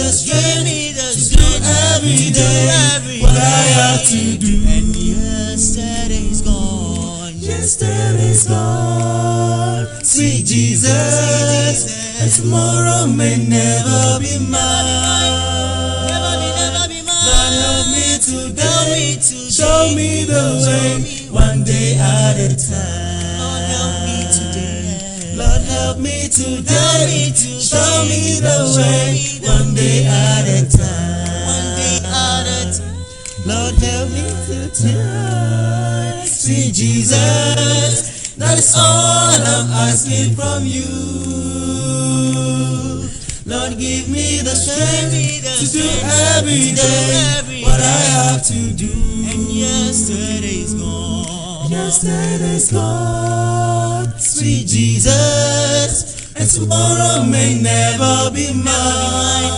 the strength to do every day what I have to do. And yesterday's gone. Yesterday's gone. Sweet Jesus, and tomorrow may never be mine. Never be mine. Lord, help me today. Show me the way, one day at a time. Lord, help me today. Lord, help me today. Show me the way, one day at a time. One day at a time. Lord, help me today. Sweet Jesus, that is all I'm asking from you. Lord, give me the strength to do every day what I have to do. And yesterday's gone. Yesterday's gone. Sweet Jesus, and tomorrow may never be mine.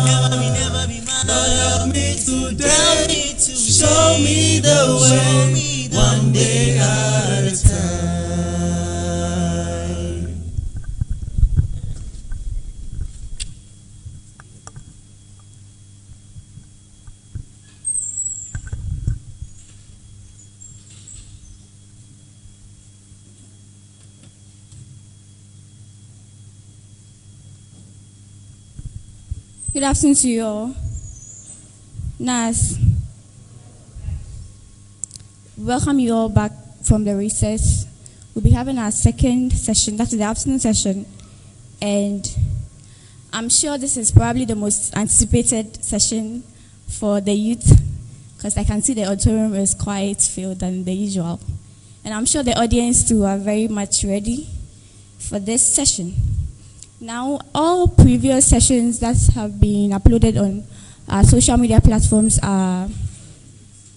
Never be mine. Lord, help me today. Show me the way, one day at a time. Good afternoon to you all. Nas, welcome you all back from the recess. We'll be having our second session, that's the afternoon session, and I'm sure this is probably the most anticipated session for the youth, because I can see the auditorium is quite filled than the usual. And I'm sure the audience too are very much ready for this session. Now, all previous sessions that have been uploaded on our social media platforms have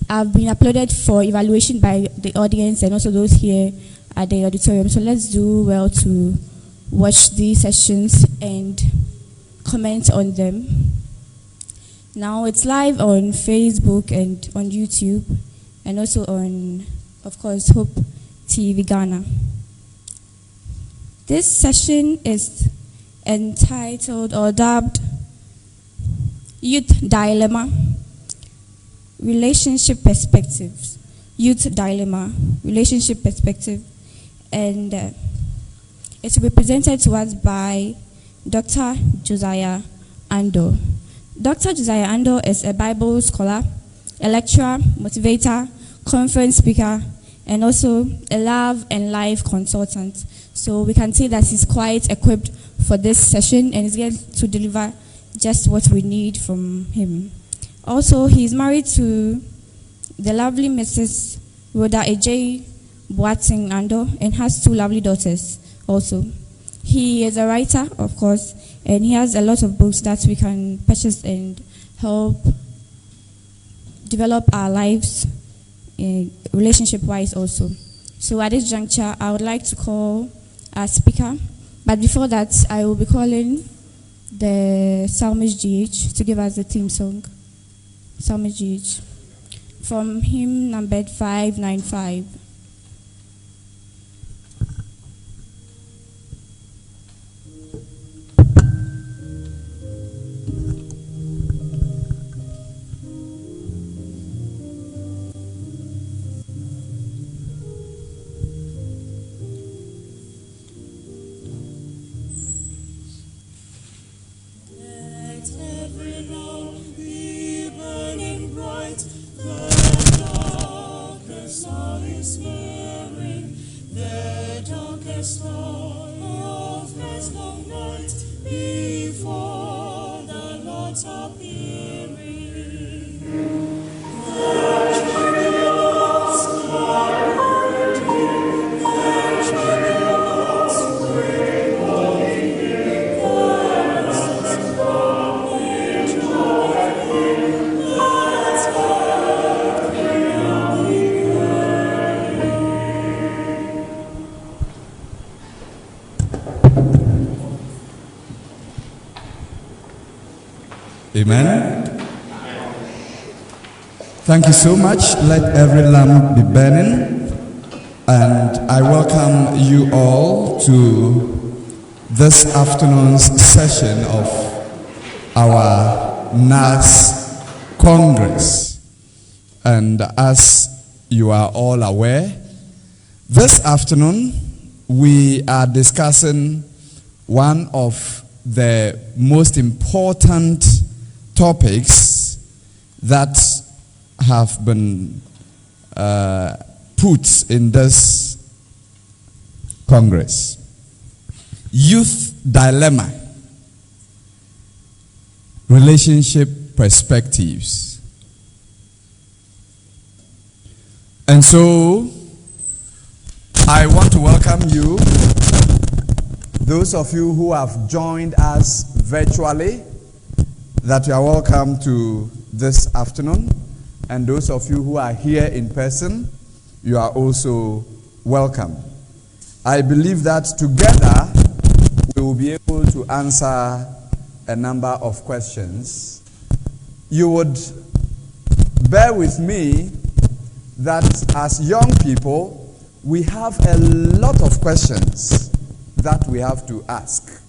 been uploaded for evaluation by the audience and also those here at the auditorium. So let's do well to watch these sessions and comment on them. Now, it's live on Facebook and on YouTube, and also on, of course, Hope TV Ghana. This session is entitled or dubbed Youth Dilemma, Relationship Perspectives. Youth Dilemma, Relationship Perspective. And it's represented to us by Dr. Josiah Andoh. Dr. Josiah Andoh is a Bible scholar, a lecturer, motivator, conference speaker, and also a love and life consultant. So we can say that he's quite equipped for this session and is going to deliver just what we need from him. Also, he's married to the lovely Mrs. Rhoda A.J. Boateng Andoh and has 2 lovely daughters also. He is a writer, of course, and he has a lot of books that we can purchase and help develop our lives relationship-wise also. So at this juncture, I would like to call our speaker. But before that, I will be calling the Psalmist GH to give us the theme song. Psalmist GH. From hymn numbered 595. Amen. Thank you so much. Let every lamp be burning. And I welcome you all to this afternoon's session of our NAS Congress. And as you are all aware, this afternoon we are discussing one of the most important topics that have been put in this Congress. Youth dilemma, relationship perspectives. And so I want to welcome you, those of you who have joined us virtually, that you are welcome to this afternoon, and those of you who are here in person, you are also welcome. I believe that together we will be able to answer a number of questions. You would bear with me that as young people, we have a lot of questions that we have to ask.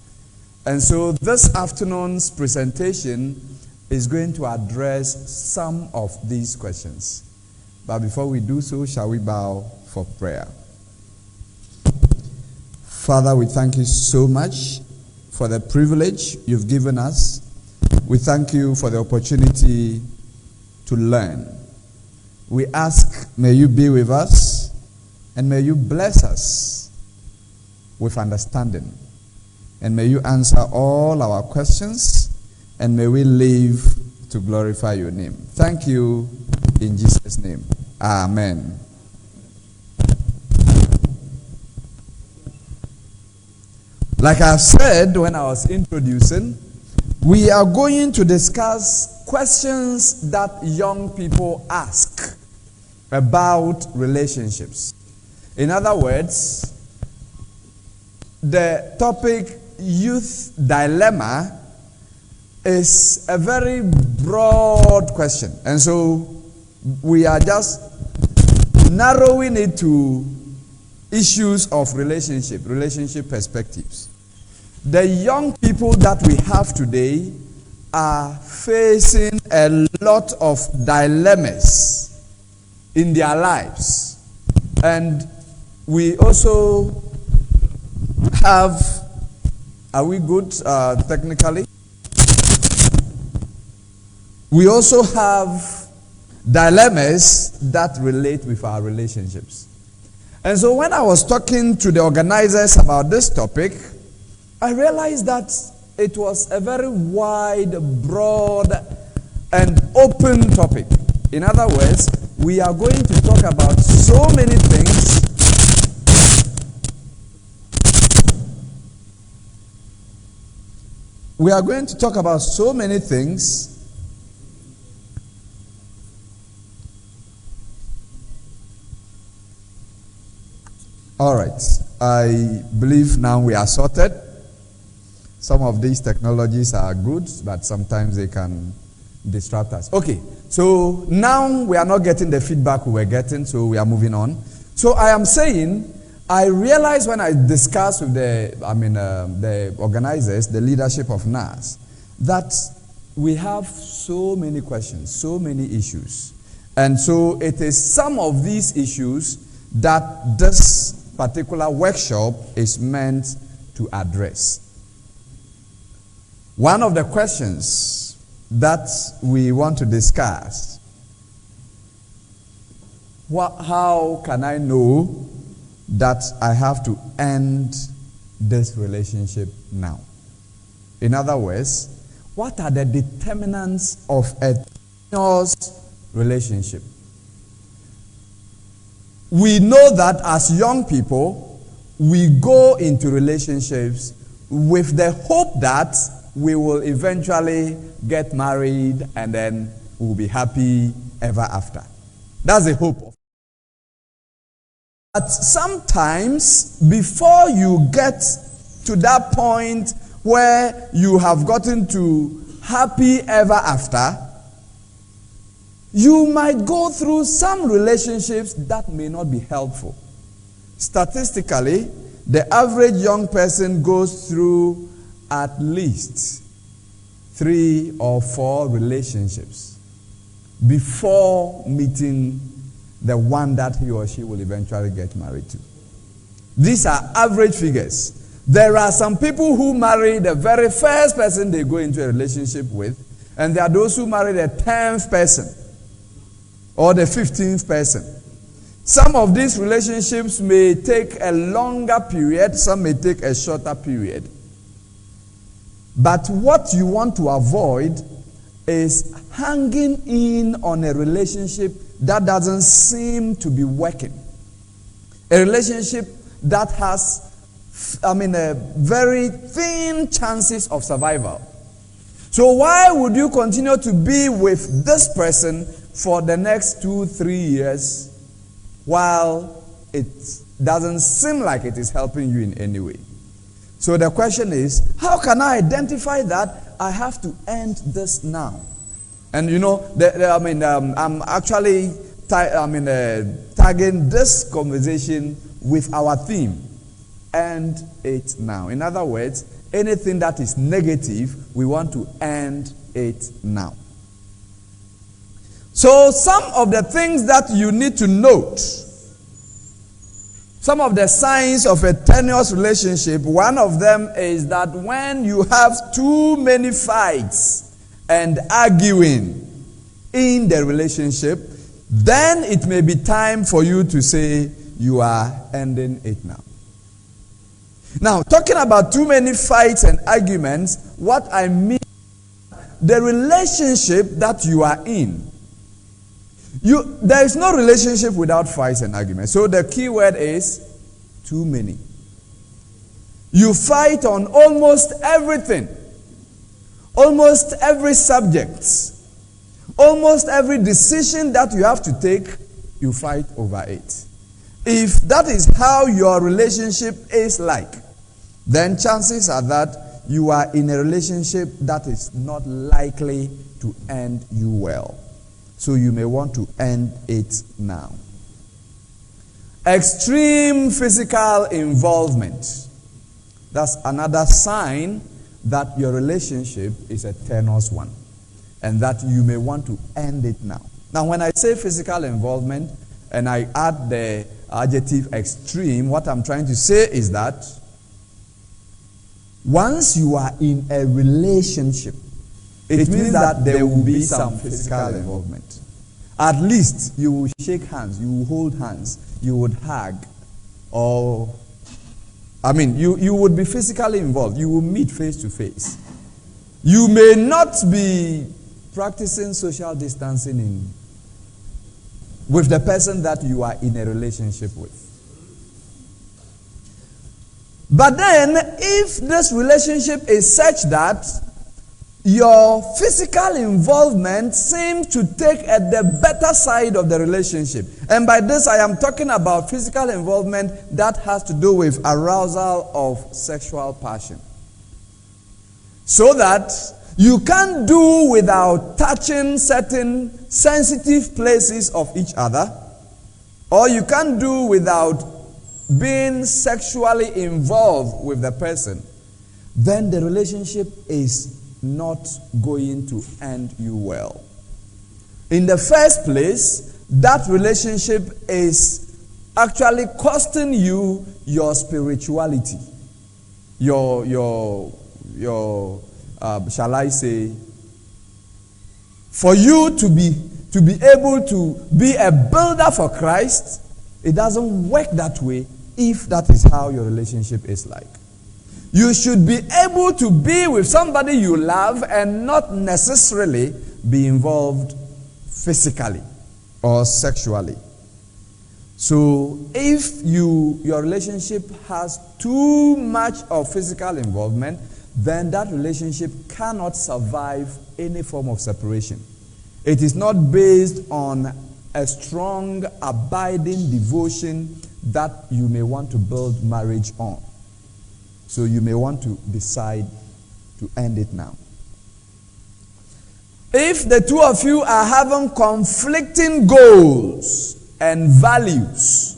And so this afternoon's presentation is going to address some of these questions. But before we do so, shall we bow for prayer? Father, we thank you so much for the privilege you've given us. We thank you for the opportunity to learn. We ask, may you be with us, and may you bless us with understanding. And may you answer all our questions, and may we live to glorify your name. Thank you in Jesus' name. Amen. Like I said when I was introducing, we are going to discuss questions that young people ask about relationships. In other words, the topic youth dilemma is a very broad question. And so we are just narrowing it to issues of relationship perspectives. The young people that we have today are facing a lot of dilemmas in their lives. And we also have, are we good technically? We also have dilemmas that relate with our relationships. And so when I was talking to the organizers about this topic, I realized that it was a very wide, broad, and open topic. In other words, we are going to talk about so many things. We are going to talk about so many things. All right. I believe now we are sorted. Some of these technologies are good, but sometimes they can disrupt us. Okay. So now we are not getting the feedback we were getting, so we are moving on. So I am saying, I realized when I discussed with the organizers, the leadership of NAS, that we have so many questions, so many issues. And so it is some of these issues that this particular workshop is meant to address. One of the questions that we want to discuss, how can I know that I have to end this relationship now? In other words, what are the determinants of a tenuous relationship? We know that as young people, we go into relationships with the hope that we will eventually get married and then we'll be happy ever after. That's the hope. But sometimes, before you get to that point where you have gotten to happy ever after, you might go through some relationships that may not be helpful. Statistically, the average young person goes through at least 3 or 4 relationships before meeting the one that he or she will eventually get married to. These are average figures. There are some people who marry the very first person they go into a relationship with, and there are those who marry the 10th person or the 15th person. Some of these relationships may take a longer period, some may take a shorter period. But what you want to avoid is hanging in on a relationship that doesn't seem to be working. A relationship that has, a very thin chances of survival. So why would you continue to be with this person for the next 2-3 years while it doesn't seem like it is helping you in any way? So the question is, how can I identify that? I have to end this now. And I'm actually tagging this conversation with our theme, end it now. In other words, anything that is negative, we want to end it now. So some of the things that you need to note, some of the signs of a tenuous relationship, one of them is that when you have too many fights and arguing in the relationship, then it may be time for you to say you are ending it now. Now, talking about too many fights and arguments, what I mean, the relationship that you are in, there is no relationship without fights and arguments. So the key word is too many. You fight on almost everything, almost every subject, almost every decision that you have to take, you fight over it. If that is how your relationship is like, then chances are that you are in a relationship that is not likely to end you well. So you may want to end it now. Extreme physical involvement. That's another sign that your relationship is a tenuous one, and that you may want to end it now. Now, when I say physical involvement and I add the adjective extreme, what I'm trying to say is that once you are in a relationship, it means that there will be some physical involvement. At least you will shake hands, you will hold hands, you would hug, or you would be physically involved. You will meet face to face. You may not be practicing social distancing with the person that you are in a relationship with. But then, if this relationship is such that your physical involvement seems to take at the better side of the relationship, and by this I am talking about physical involvement that has to do with arousal of sexual passion, so that you can't do without touching certain sensitive places of each other, or you can't do without being sexually involved with the person, then the relationship is not going to end you well. In the first place, that relationship is actually costing you your spirituality, your shall I say, for you to be able to be a builder for Christ. It doesn't work that way if that is how your relationship is like. You should be able to be with somebody you love and not necessarily be involved physically or sexually. So if your relationship has too much of physical involvement, then that relationship cannot survive any form of separation. It is not based on a strong, abiding devotion that you may want to build marriage on. So you may want to decide to end it now. If the two of you are having conflicting goals and values,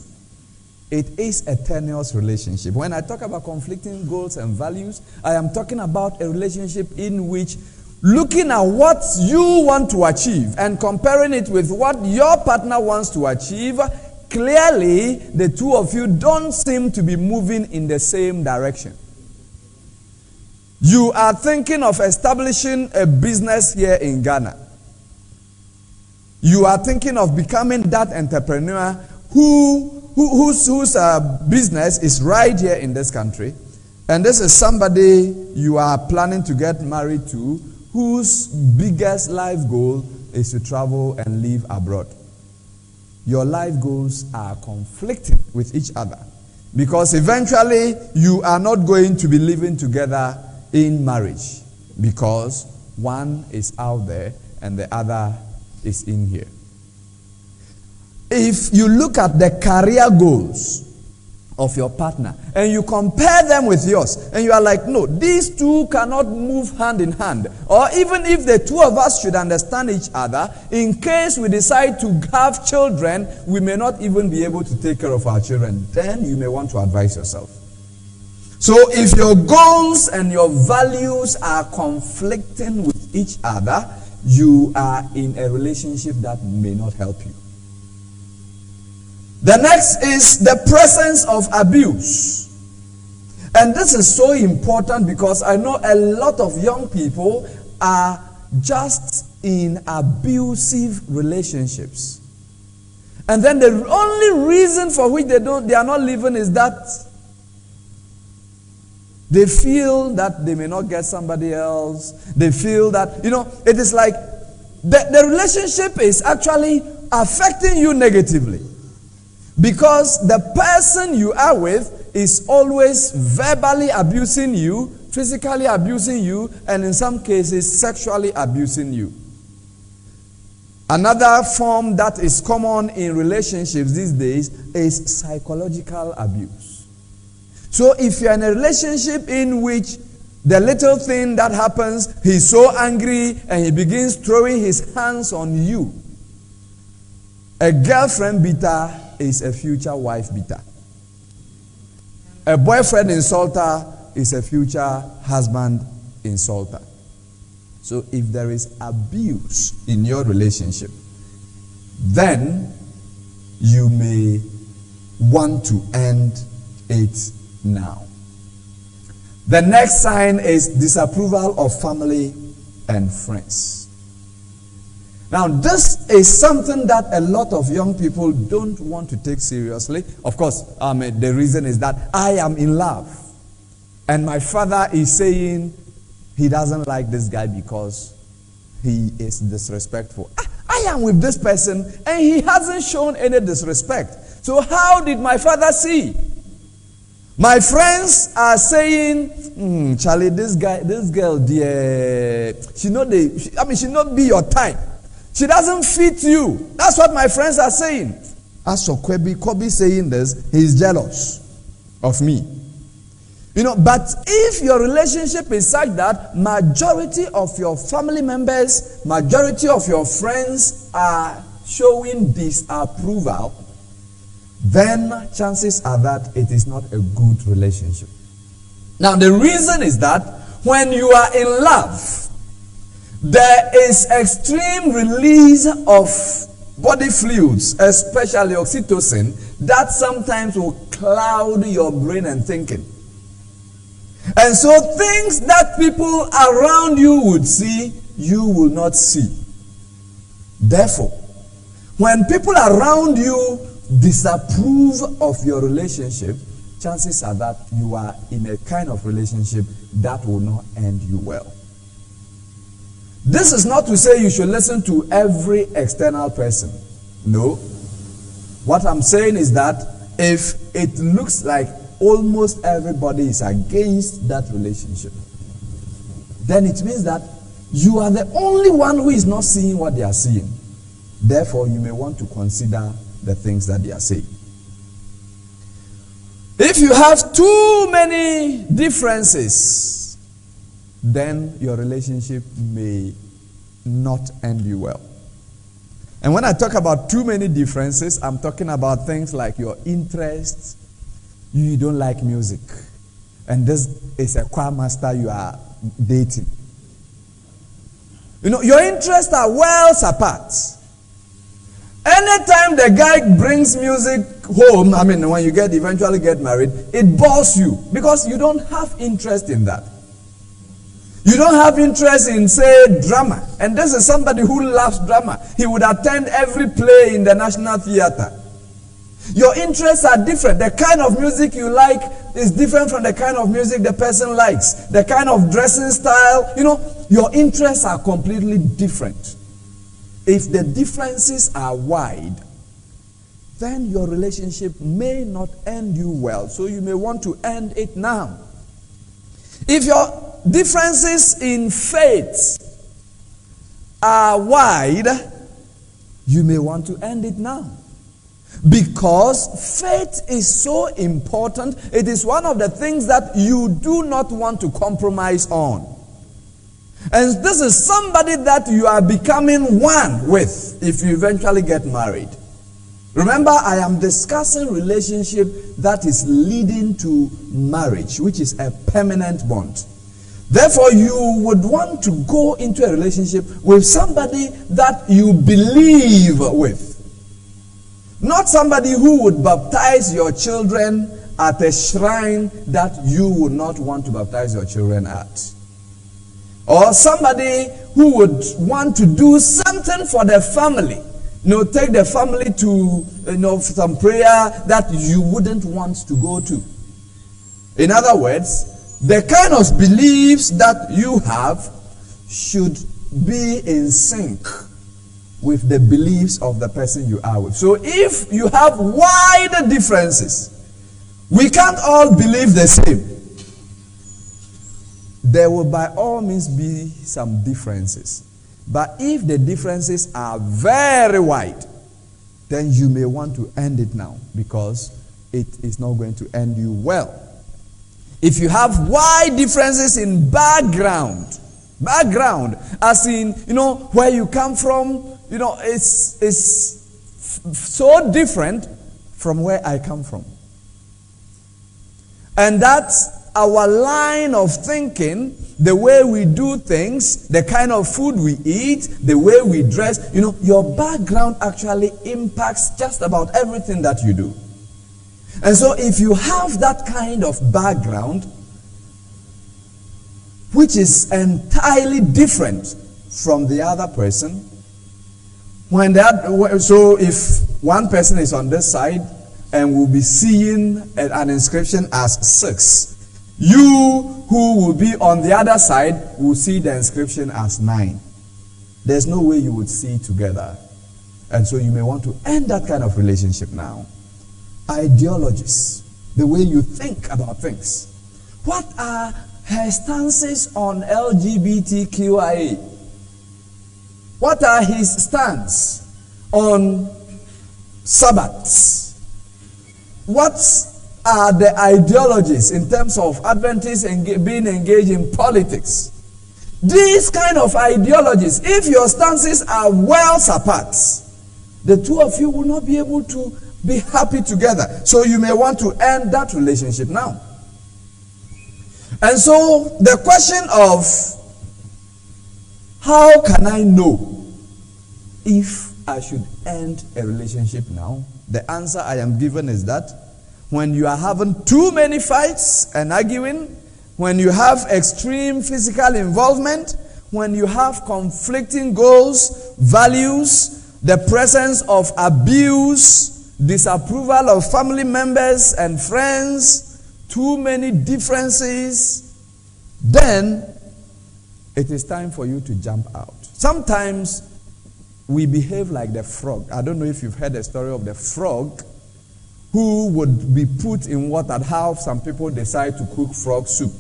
it is a tenuous relationship. When I talk about conflicting goals and values, I am talking about a relationship in which looking at what you want to achieve and comparing it with what your partner wants to achieve, clearly the two of you don't seem to be moving in the same direction. You are thinking of establishing a business here in Ghana. You are thinking of becoming that entrepreneur whose business is right here in this country. And this is somebody you are planning to get married to, whose biggest life goal is to travel and live abroad. Your life goals are conflicting with each other, because eventually you are not going to be living together in marriage, because one is out there and the other is in here. If you look at the career goals of your partner and you compare them with yours, and you are like, no, these two cannot move hand in hand, or even if the two of us should understand each other, in case we decide to have children, we may not even be able to take care of our children, then you may want to advise yourself. So if your goals and your values are conflicting with each other, you are in a relationship that may not help you. The next is the presence of abuse. And this is so important, because I know a lot of young people are just in abusive relationships. And then the only reason for which they are not living is that they feel that they may not get somebody else. They feel that, it is like the relationship is actually affecting you negatively, because the person you are with is always verbally abusing you, physically abusing you, and in some cases sexually abusing you. Another form that is common in relationships these days is psychological abuse. So if you're in a relationship in which the little thing that happens, he's so angry and he begins throwing his hands on you, a girlfriend beater is a future wife beater. A boyfriend insulter is a future husband insulter. So if there is abuse in your relationship, then you may want to end it now. The next sign is disapproval of family and friends. Now, this is something that a lot of young people don't want to take seriously. Of course, the reason is that I am in love, and my father is saying he doesn't like this guy because he is disrespectful. I am with this person and he hasn't shown any disrespect. So how did my father see? My friends are saying, Charlie, this girl, dear, she not be your type. She doesn't fit you. That's what my friends are saying. As for Kobe saying this, he's jealous of me. But if your relationship is such that majority of your family members, majority of your friends are showing disapproval, then chances are that it is not a good relationship. Now, the reason is that when you are in love, there is extreme release of body fluids, especially oxytocin, that sometimes will cloud your brain and thinking. And so things that people around you would see, you will not see. Therefore, when people around you disapprove of your relationship, chances are that you are in a kind of relationship that will not end you well. This is not to say you should listen to every external person. No. What I'm saying is that if it looks like almost everybody is against that relationship, then it means that you are the only one who is not seeing what they are seeing. Therefore, you may want to consider the things that they are saying. If you have too many differences, then your relationship may not end you well. And when I talk about too many differences, I'm talking about things like your interests. You don't like music, and this is a choir master you are dating. Your interests are worlds apart. Anytime the guy brings music home, when you eventually get married, it bores you because you don't have interest in that. You don't have interest in, say, drama. And this is somebody who loves drama. He would attend every play in the National Theatre. Your interests are different. The kind of music you like is different from the kind of music the person likes. The kind of dressing style, your interests are completely different. If the differences are wide, then your relationship may not end you well. So you may want to end it now. If your differences in faith are wide, you may want to end it now. Because faith is so important. It is one of the things that you do not want to compromise on. And this is somebody that you are becoming one with if you eventually get married. Remember, I am discussing relationship that is leading to marriage, which is a permanent bond. Therefore, you would want to go into a relationship with somebody that you believe with. Not somebody who would baptize your children at a shrine that you would not want to baptize your children at. Or somebody who would want to do something for the family. Take the family to some prayer that you wouldn't want to go to. In other words, the kind of beliefs that you have should be in sync with the beliefs of the person you are with. So if you have wide differences, we can't all believe the same. There will by all means be some differences. But if the differences are very wide, then you may want to end it now because it is not going to end you well. If you have wide differences in background, as in, where you come from, it's so different from where I come from. And that's our line of thinking, the way we do things, the kind of food we eat, the way we dress. Your background actually impacts just about everything that you do. And so if you have that kind of background, which is entirely different from the other person, so if one person is on this side and will be seeing an inscription as 6, you who will be on the other side will see the inscription as 9. There's no way you would see together. And so you may want to end that kind of relationship now. Ideologies, the way you think about things. What are her stances on LGBTQIA? What are his stance on Sabbaths? What are the ideologies in terms of Adventists being engaged in politics? These kind of ideologies, if your stances are well apart, the two of you will not be able to be happy together. So you may want to end that relationship now. And so the question of how can I know if I should end a relationship now? The answer I am given is that when you are having too many fights and arguing, when you have extreme physical involvement, when you have conflicting goals, values, the presence of abuse, disapproval of family members and friends, too many differences, then it is time for you to jump out. Sometimes we behave like the frog. I don't know if you've heard the story of the frog who would be put in water. How some people decide to cook frog soup.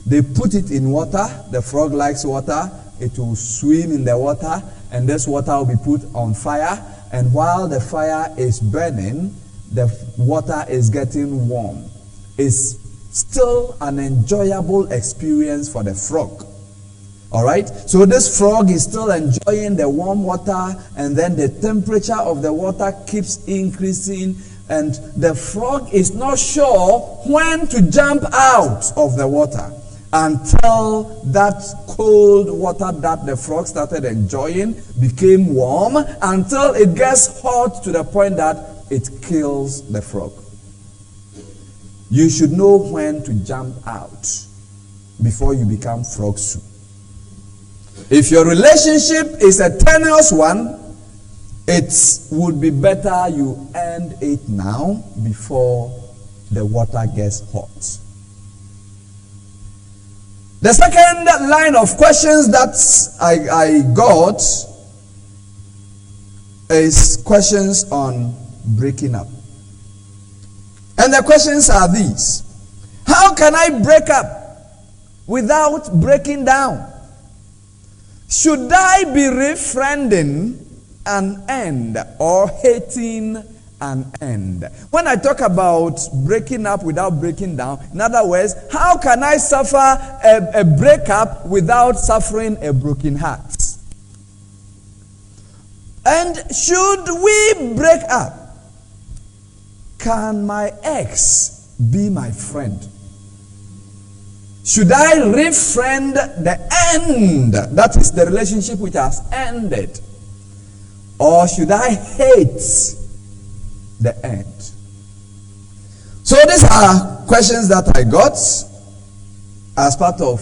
They put it in water. The frog likes water. It will swim in the water, and this water will be put on fire. And while the fire is burning, the water is getting warm. It's still an enjoyable experience for the frog. All right? So this frog is still enjoying the warm water, and then the temperature of the water keeps increasing, and the frog is not sure when to jump out of the water. until that cold water that the frog started enjoying became warm, until it gets hot to the point that it kills the frog. You should know when to jump out before you become frog soup. If your relationship is a tenuous one, it would be better you end it now before the water gets hot. The second line of questions that I got is questions on breaking up. And the questions are these: how can I break up without breaking down? Should I be befriending an end or hating an end? When I talk about breaking up without breaking down, in other words, how can I suffer a breakup without suffering a broken heart? And should we break up, can my ex be my friend? Should I refriend the end, that is the relationship which has ended? Or should I hate the end? So these are questions that I got as part of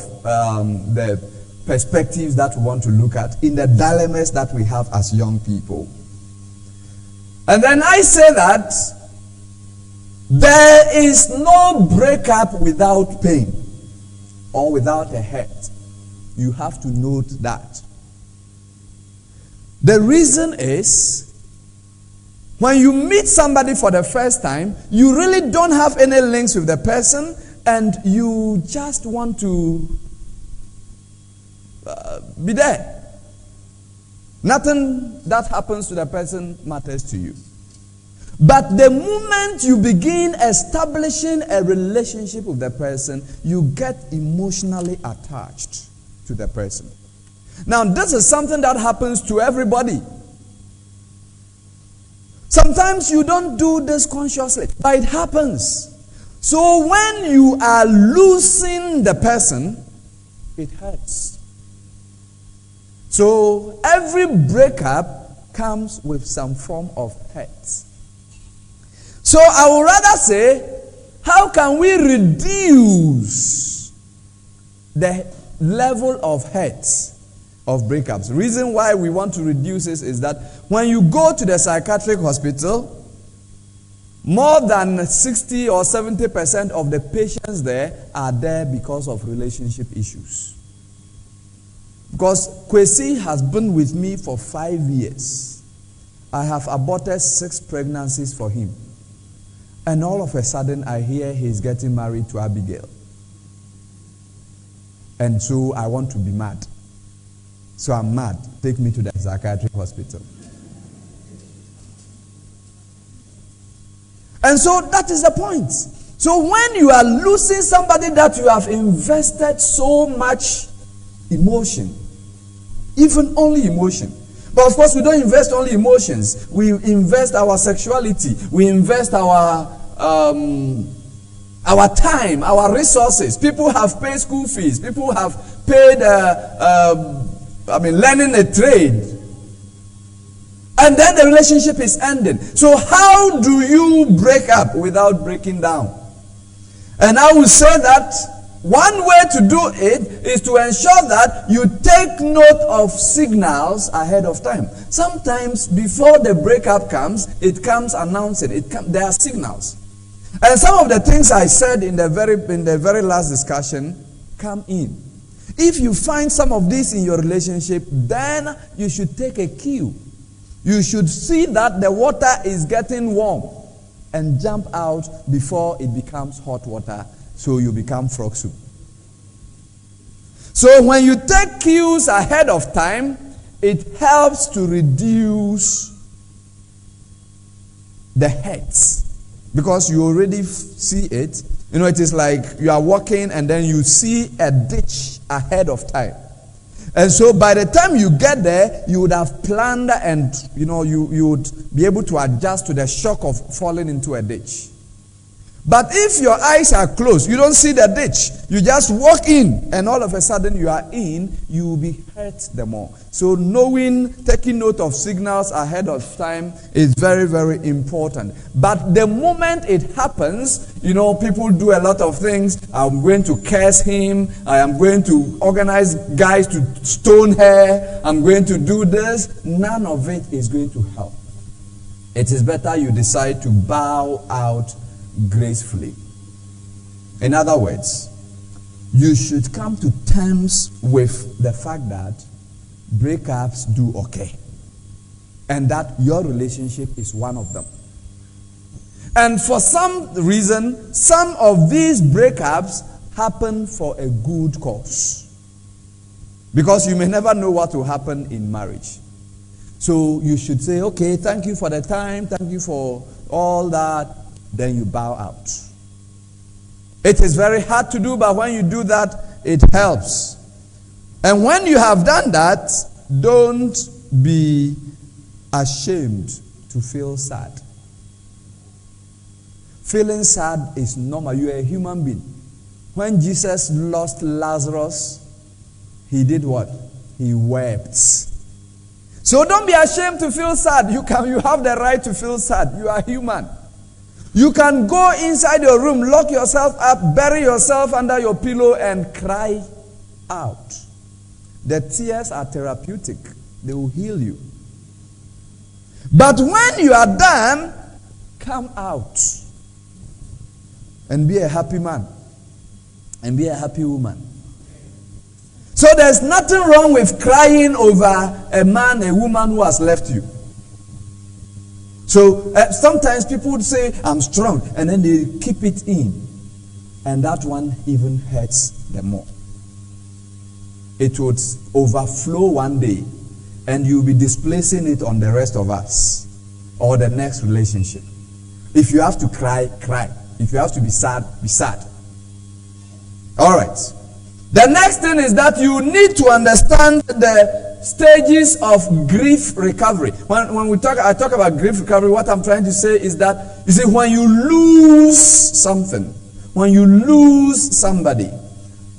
the perspectives that we want to look at in the dilemmas that we have as young people. And then I say that there is no breakup without pain or without a hurt. You have to note that. The reason is, when you meet somebody for the first time, you really don't have any links with the person, and you just want to be there. Nothing that happens to the person matters to you. But the moment you begin establishing a relationship with the person, you get emotionally attached to the person. Now, this is something that happens to everybody. Sometimes you don't do this consciously, but it happens. So when you are losing the person, it hurts. So every breakup comes with some form of hurt. So I would rather say, how can we reduce the level of hurt of breakups? The reason why we want to reduce this is that when you go to the psychiatric hospital, more than 60 or 70% of the patients there are there because of relationship issues. Because Kwesi has been with me for 5 years. I have aborted 6 pregnancies for him. And all of a sudden, I hear he's getting married to Abigail. And so I want to be mad. So I'm mad. Take me to the psychiatric hospital. And so that is the point. So when you are losing somebody that you have invested so much emotion, even only emotion. But of course, we don't invest only emotions. We invest our sexuality. We invest our time, our resources. People have paid school fees. People have paid, learning a trade. And then the relationship is ending. So how do you break up without breaking down? And I will say that one way to do it is to ensure that you take note of signals ahead of time. Sometimes before the breakup comes, it comes announcing. There are signals. And some of the things I said in the very last discussion come in. If you find some of this in your relationship, then you should take a cue. You should see that the water is getting warm and jump out before it becomes hot water, so you become frog soup. So when you take cues ahead of time, it helps to reduce the hurts. Because you already see it. You know, it is like you are walking and then you see a ditch ahead of time. And so by the time you get there, you would have planned and, you would be able to adjust to the shock of falling into a ditch. But if your eyes are closed, you don't see the ditch. You just walk in, and all of a sudden you are in, you will be hurt the more. So taking note of signals ahead of time is very, very important. But the moment it happens, people do a lot of things. I'm going to curse him. I am going to organize guys to stone her. I'm going to do this. None of it is going to help. It is better you decide to bow out gracefully. In other words, you should come to terms with the fact that breakups do occur, and that your relationship is one of them. And for some reason, some of these breakups happen for a good cause, because you may never know what will happen in marriage. So you should say, okay, thank you for the time, thank you for all that. Then you bow out. It is very hard to do, but when you do that, it helps. And when you have done that, don't be ashamed to feel sad. Feeling sad is normal. You are a human being. When Jesus lost Lazarus, he did what? He wept. So don't be ashamed to feel sad. You have the right to feel sad. You are human. You can go inside your room, lock yourself up, bury yourself under your pillow and cry out. The tears are therapeutic. They will heal you. But when you are done, come out and be a happy man and be a happy woman. So there's nothing wrong with crying over a man, a woman who has left you. So sometimes people would say, I'm strong, and then they keep it in. And that one even hurts them more. It would overflow one day, and you'll be displacing it on the rest of us, or the next relationship. If you have to cry, cry. If you have to be sad, be sad. All right. The next thing is that you need to understand the stages of grief recovery. When I talk about grief recovery, what I'm trying to say is that, you see, when you lose something, when you lose somebody,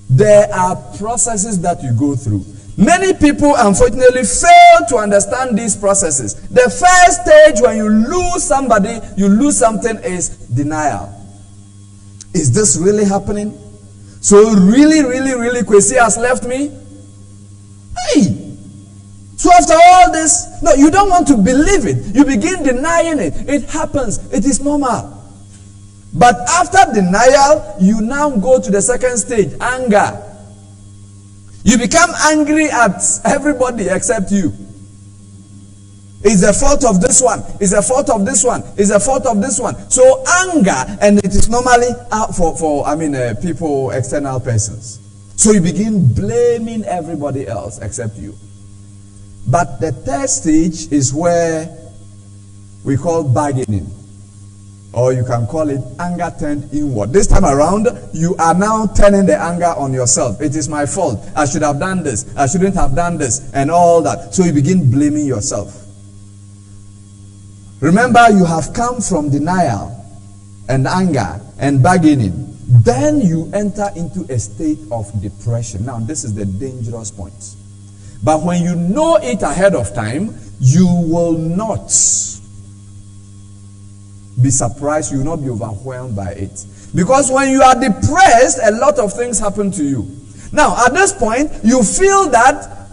there are processes that you go through. Many people, unfortunately, fail to understand these processes. The first stage when you lose somebody, you lose something, is denial. Is this really happening? So really, Kwesi has left me? Hey! So after all this, no, you don't want to believe it. You begin denying it. It happens. It is normal. But after denial, you now go to the second stage, anger. You become angry at everybody except you. It's the fault of this one. It's the fault of this one. It's the fault of this one. So anger, and it is normally for people, external persons. So you begin blaming everybody else except you. But the third stage is where we call bargaining. Or you can call it anger turned inward. This time around, you are now turning the anger on yourself. It is my fault. I should have done this. I shouldn't have done this. And all that. So you begin blaming yourself. Remember, you have come from denial and anger and bargaining. Then you enter into a state of depression. Now, this is the dangerous point. But when you know it ahead of time, you will not be surprised. You will not be overwhelmed by it. Because when you are depressed, a lot of things happen to you. Now, at this point, you feel that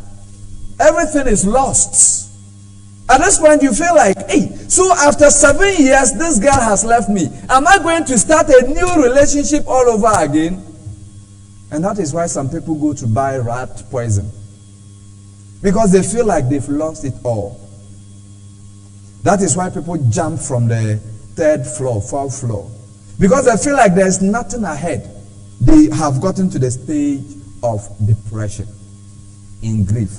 everything is lost. At this point, you feel like, hey, so after 7 years, this girl has left me. Am I going to start a new relationship all over again? And that is why some people go to buy rat poison. Because they feel like they've lost it all. That is why people jump from the 3rd floor, 4th floor. Because they feel like there's nothing ahead. They have gotten to the stage of depression, in grief.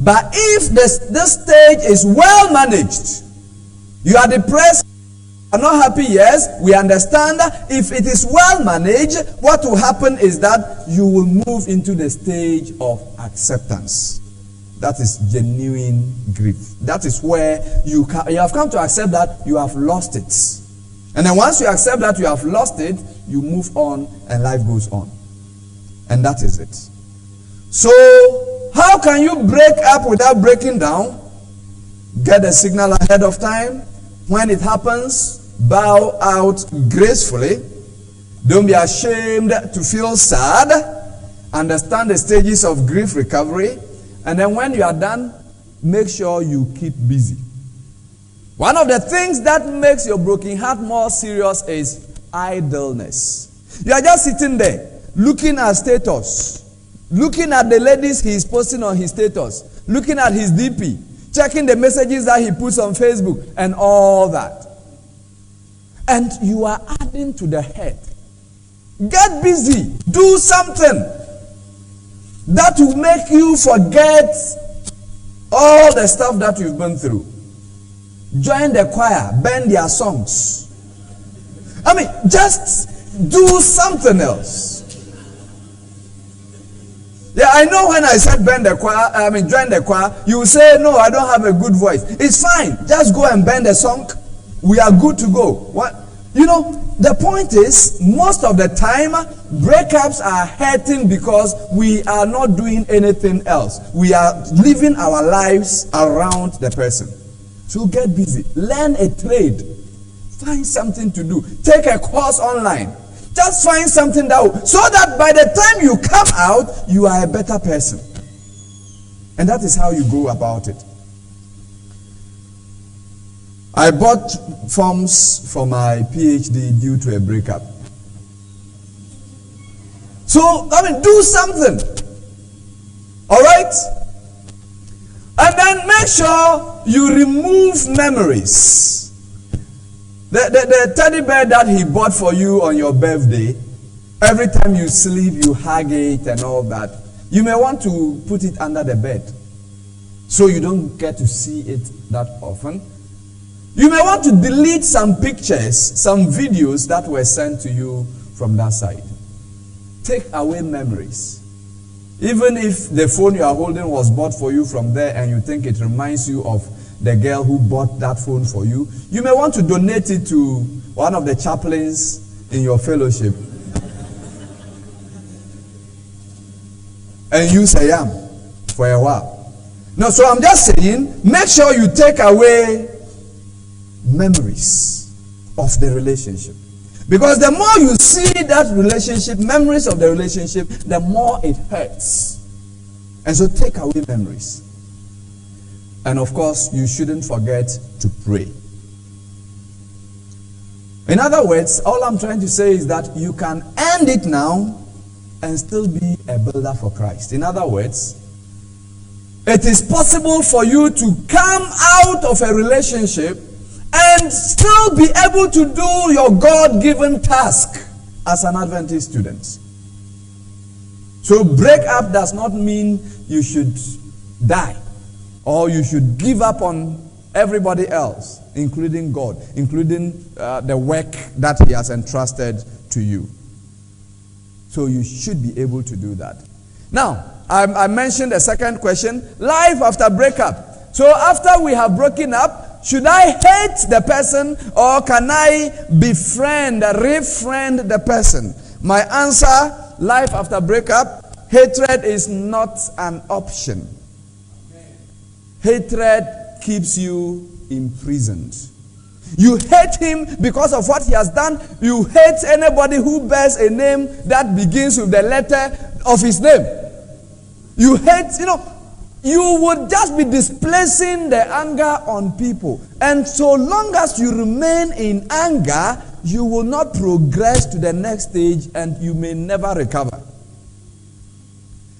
But if this stage is well managed, you are depressed, are not happy, yes, we understand that. If it is well managed, what will happen is that you will move into the stage of acceptance. That is genuine grief. That is where you have come to accept that you have lost it. And then once you accept that you have lost it, you move on and life goes on. And that is it. So, how can you break up without breaking down? Get a signal ahead of time. When it happens, bow out gracefully. Don't be ashamed to feel sad. Understand the stages of grief recovery. And then when you are done, make sure you keep busy. One of the things that makes your broken heart more serious is idleness. You are just sitting there, looking at status, looking at the ladies he is posting on his status, looking at his DP, checking the messages that he puts on Facebook, and all that. And you are adding to the hurt. Get busy. Do something that will make you forget all the stuff that you've been through. Join the choir, bend their songs. I mean, just do something else. Yeah, I know when I said join the choir, you will say, no, I don't have a good voice. It's fine. Just go and bend a song. We are good to go. What? You know, the point is, most of the time, breakups are hurting because we are not doing anything else. We are living our lives around the person. So get busy. Learn a trade. Find something to do. Take a course online. Just find something so that by the time you come out, you are a better person. And that is how you go about it. I bought forms for my PhD due to a breakup. So, do something. All right? And then make sure you remove memories. The teddy bear that he bought for you on your birthday, every time you sleep, you hug it and all that. You may want to put it under the bed so you don't get to see it that often. You may want to delete some pictures, some videos that were sent to you from that side. Take away memories. Even if the phone you are holding was bought for you from there and you think it reminds you of the girl who bought that phone for you, you may want to donate it to one of the chaplains in your fellowship and use a yam for a while. No, so I'm just saying, make sure you take away memories of the relationship. Because the more you see that relationship, memories of the relationship, the more it hurts. And so take away memories. And of course, you shouldn't forget to pray. In other words, all I'm trying to say is that you can end it now and still be a builder for Christ. In other words, it is possible for you to come out of a relationship and still be able to do your God-given task as an Adventist student. So break up does not mean you should die or you should give up on everybody else, including God, including the work that He has entrusted to you. So you should be able to do that. Now, I mentioned the second question, life after breakup. So after we have broken up, should I hate the person or can I refriend the person? My answer, life after breakup, hatred is not an option. Hatred keeps you imprisoned. You hate him because of what he has done. You hate anybody who bears a name that begins with the letter of his name. You hate, you would just be displacing the anger on people. And so long as you remain in anger, you will not progress to the next stage and you may never recover.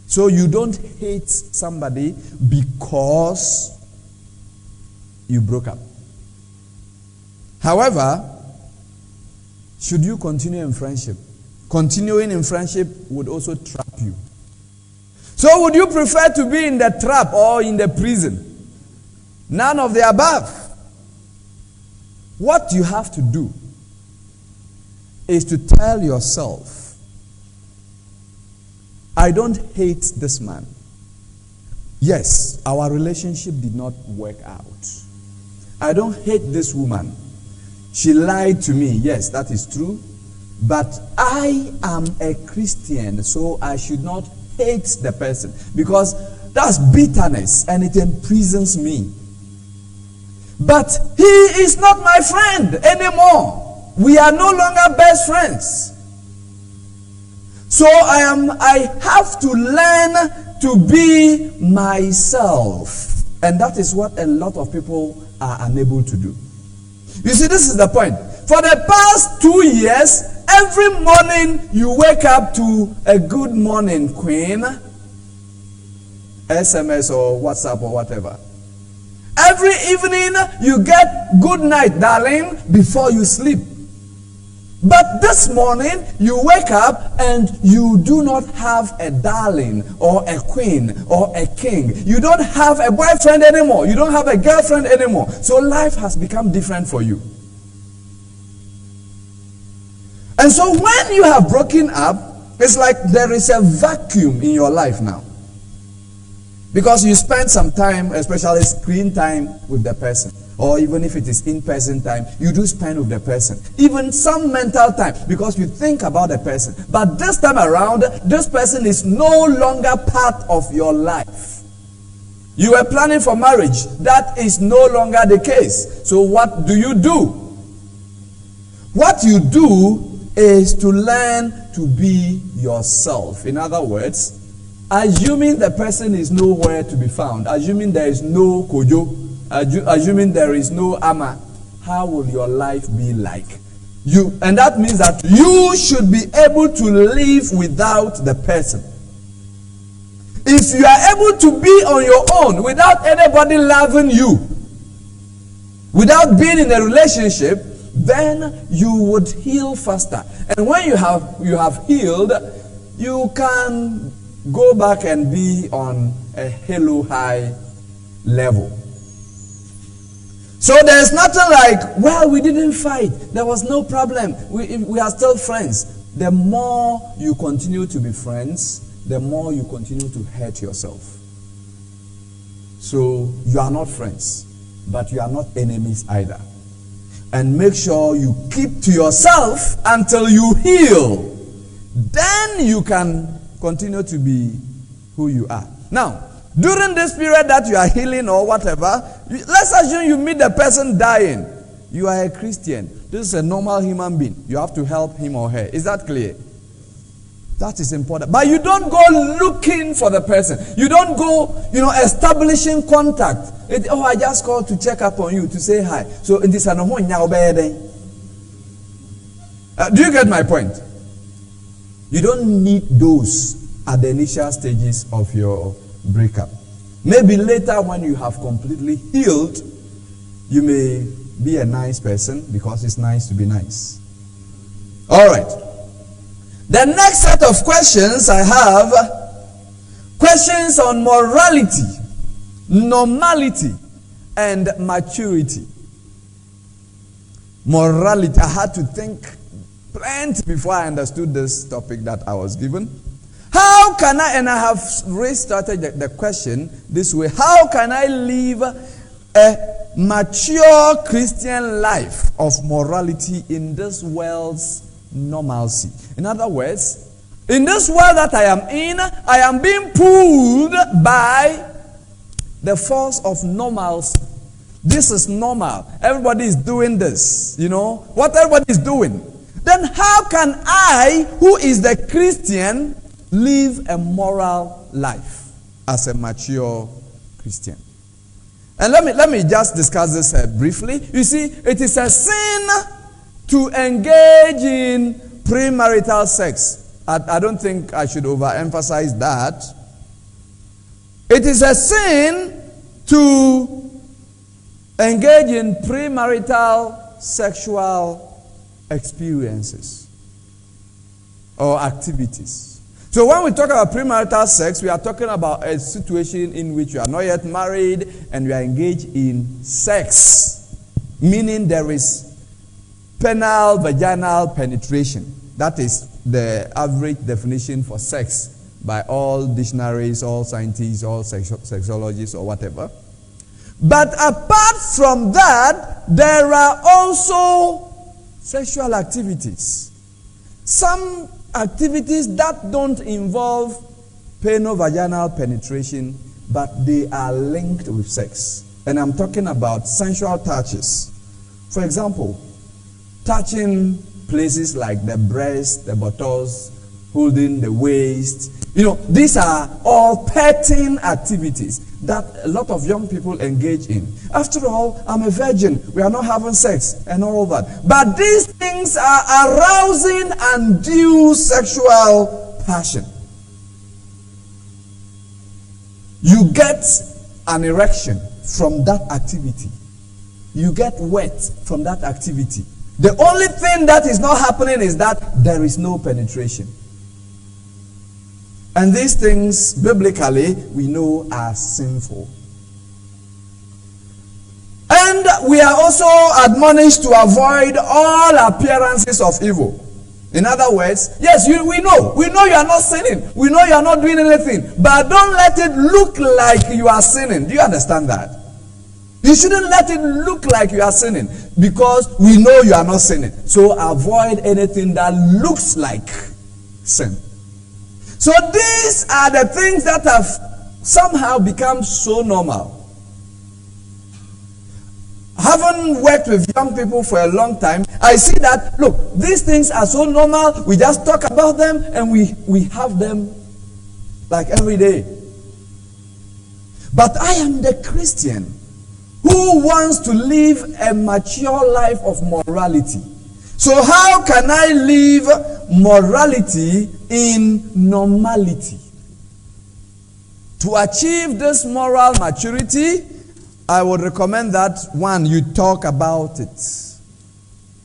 So you don't hate somebody because you broke up. However, should you continue in friendship? Continuing in friendship would also trap you. So would you prefer to be in the trap or in the prison? None of the above. What you have to do is to tell yourself, I don't hate this man. Yes, our relationship did not work out. I don't hate this woman. She lied to me. Yes, that is true. But I am a Christian, so I should not hate the person, because that's bitterness and it imprisons me. But he is not my friend anymore. We are no longer best friends. So I have to learn to be myself. And that is what a lot of people are unable to do. You see, this is the point. For the past 2 years, every morning you wake up to a good morning, Queen, SMS or WhatsApp or whatever. Every evening you get good night, darling, before you sleep. But this morning you wake up and you do not have a darling or a queen or a king. You don't have a boyfriend anymore. You don't have a girlfriend anymore. So life has become different for you. And so when you have broken up, it's like there is a vacuum in your life now. Because you spend some time, especially screen time, with the person. Or even if it is in-person time, you do spend with the person. Even some mental time, because you think about the person. But this time around, this person is no longer part of your life. You were planning for marriage. That is no longer the case. So what do? What you do is to learn to be yourself. In other words, assuming the person is nowhere to be found, assuming there is no kojo, assuming there is no ama, how will your life be like? And that means that you should be able to live without the person. If you are able to be on your own without anybody loving you, without being in a relationship, then you would heal faster. And when you have healed, you can go back and be on a halo high level. So there's nothing like, well, we didn't fight. There was no problem. We are still friends. The more you continue to be friends, the more you continue to hurt yourself. So you are not friends, but you are not enemies either. And make sure you keep to yourself until you heal. Then you can continue to be who you are. Now, during this period that you are healing or whatever, let's assume you meet the person dying. You are a Christian. This is a normal human being. You have to help him or her. Is that clear? That is important. But you don't go looking for the person. You don't go, establishing contact. I just called to check up on you, to say hi. So it is do you get my point? You don't need those at the initial stages of your breakup. Maybe later when you have completely healed, you may be a nice person, because it's nice to be nice. All right. The next set of questions I have, questions on morality, normality, and maturity. Morality. I had to think plenty before I understood this topic that I was given. How can I, and I have restarted the question this way, how can I live a mature Christian life of morality in this world's normalcy? In other words, in this world that I am in, I am being pulled by the force of normalcy. This is normal. Everybody is doing this. What everybody is doing. Then how can I, who is the Christian, live a moral life as a mature Christian? And let me just discuss this briefly. You see, it is a sin to engage in premarital sex. I don't think I should overemphasize that. It is a sin to engage in premarital sexual experiences or activities. So when we talk about premarital sex, we are talking about a situation in which you are not yet married and you are engaged in sex, meaning there is penile vaginal penetration. That is the average definition for sex by all dictionaries, all scientists, all sexologists or whatever. But apart from that, there are also sexual activities. Some activities that don't involve penile-vaginal penetration, but they are linked with sex. And I'm talking about sensual touches. For example, touching places like the breast, the buttocks, holding the waist. These are all petting activities that a lot of young people engage in. After all, I'm a virgin. We are not having sex and all that. But these things are arousing undue sexual passion. You get an erection from that activity. You get wet from that activity. The only thing that is not happening is that there is no penetration. And these things, biblically, we know are sinful. And we are also admonished to avoid all appearances of evil. In other words, yes, we know you are not sinning. We know you are not doing anything. But don't let it look like you are sinning. Do you understand that? You shouldn't let it look like you are sinning, because we know you are not sinning. So avoid anything that looks like sin. So these are the things that have somehow become so normal. Having worked with young people for a long time, I see that, look, these things are so normal. We just talk about them and we have them like every day. But I am the Christian who wants to live a mature life of morality. So how can I live morality in normality? To achieve this moral maturity, I would recommend that, one, you talk about it.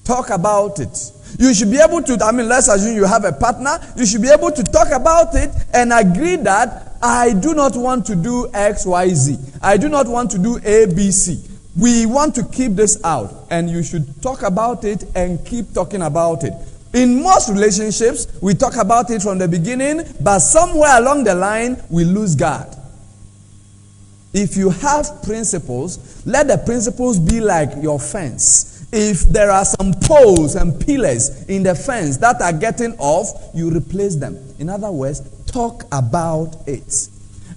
Talk about it. You should be able to, let's assume you have a partner, you should be able to talk about it and agree that I do not want to do X, Y, Z. I do not want to do A, B, C. We want to keep this out, and you should talk about it and keep talking about it. In most relationships, we talk about it from the beginning, but somewhere along the line, we lose guard. If you have principles, let the principles be like your fence. If there are some poles and pillars in the fence that are getting off, you replace them. In other words, talk about it.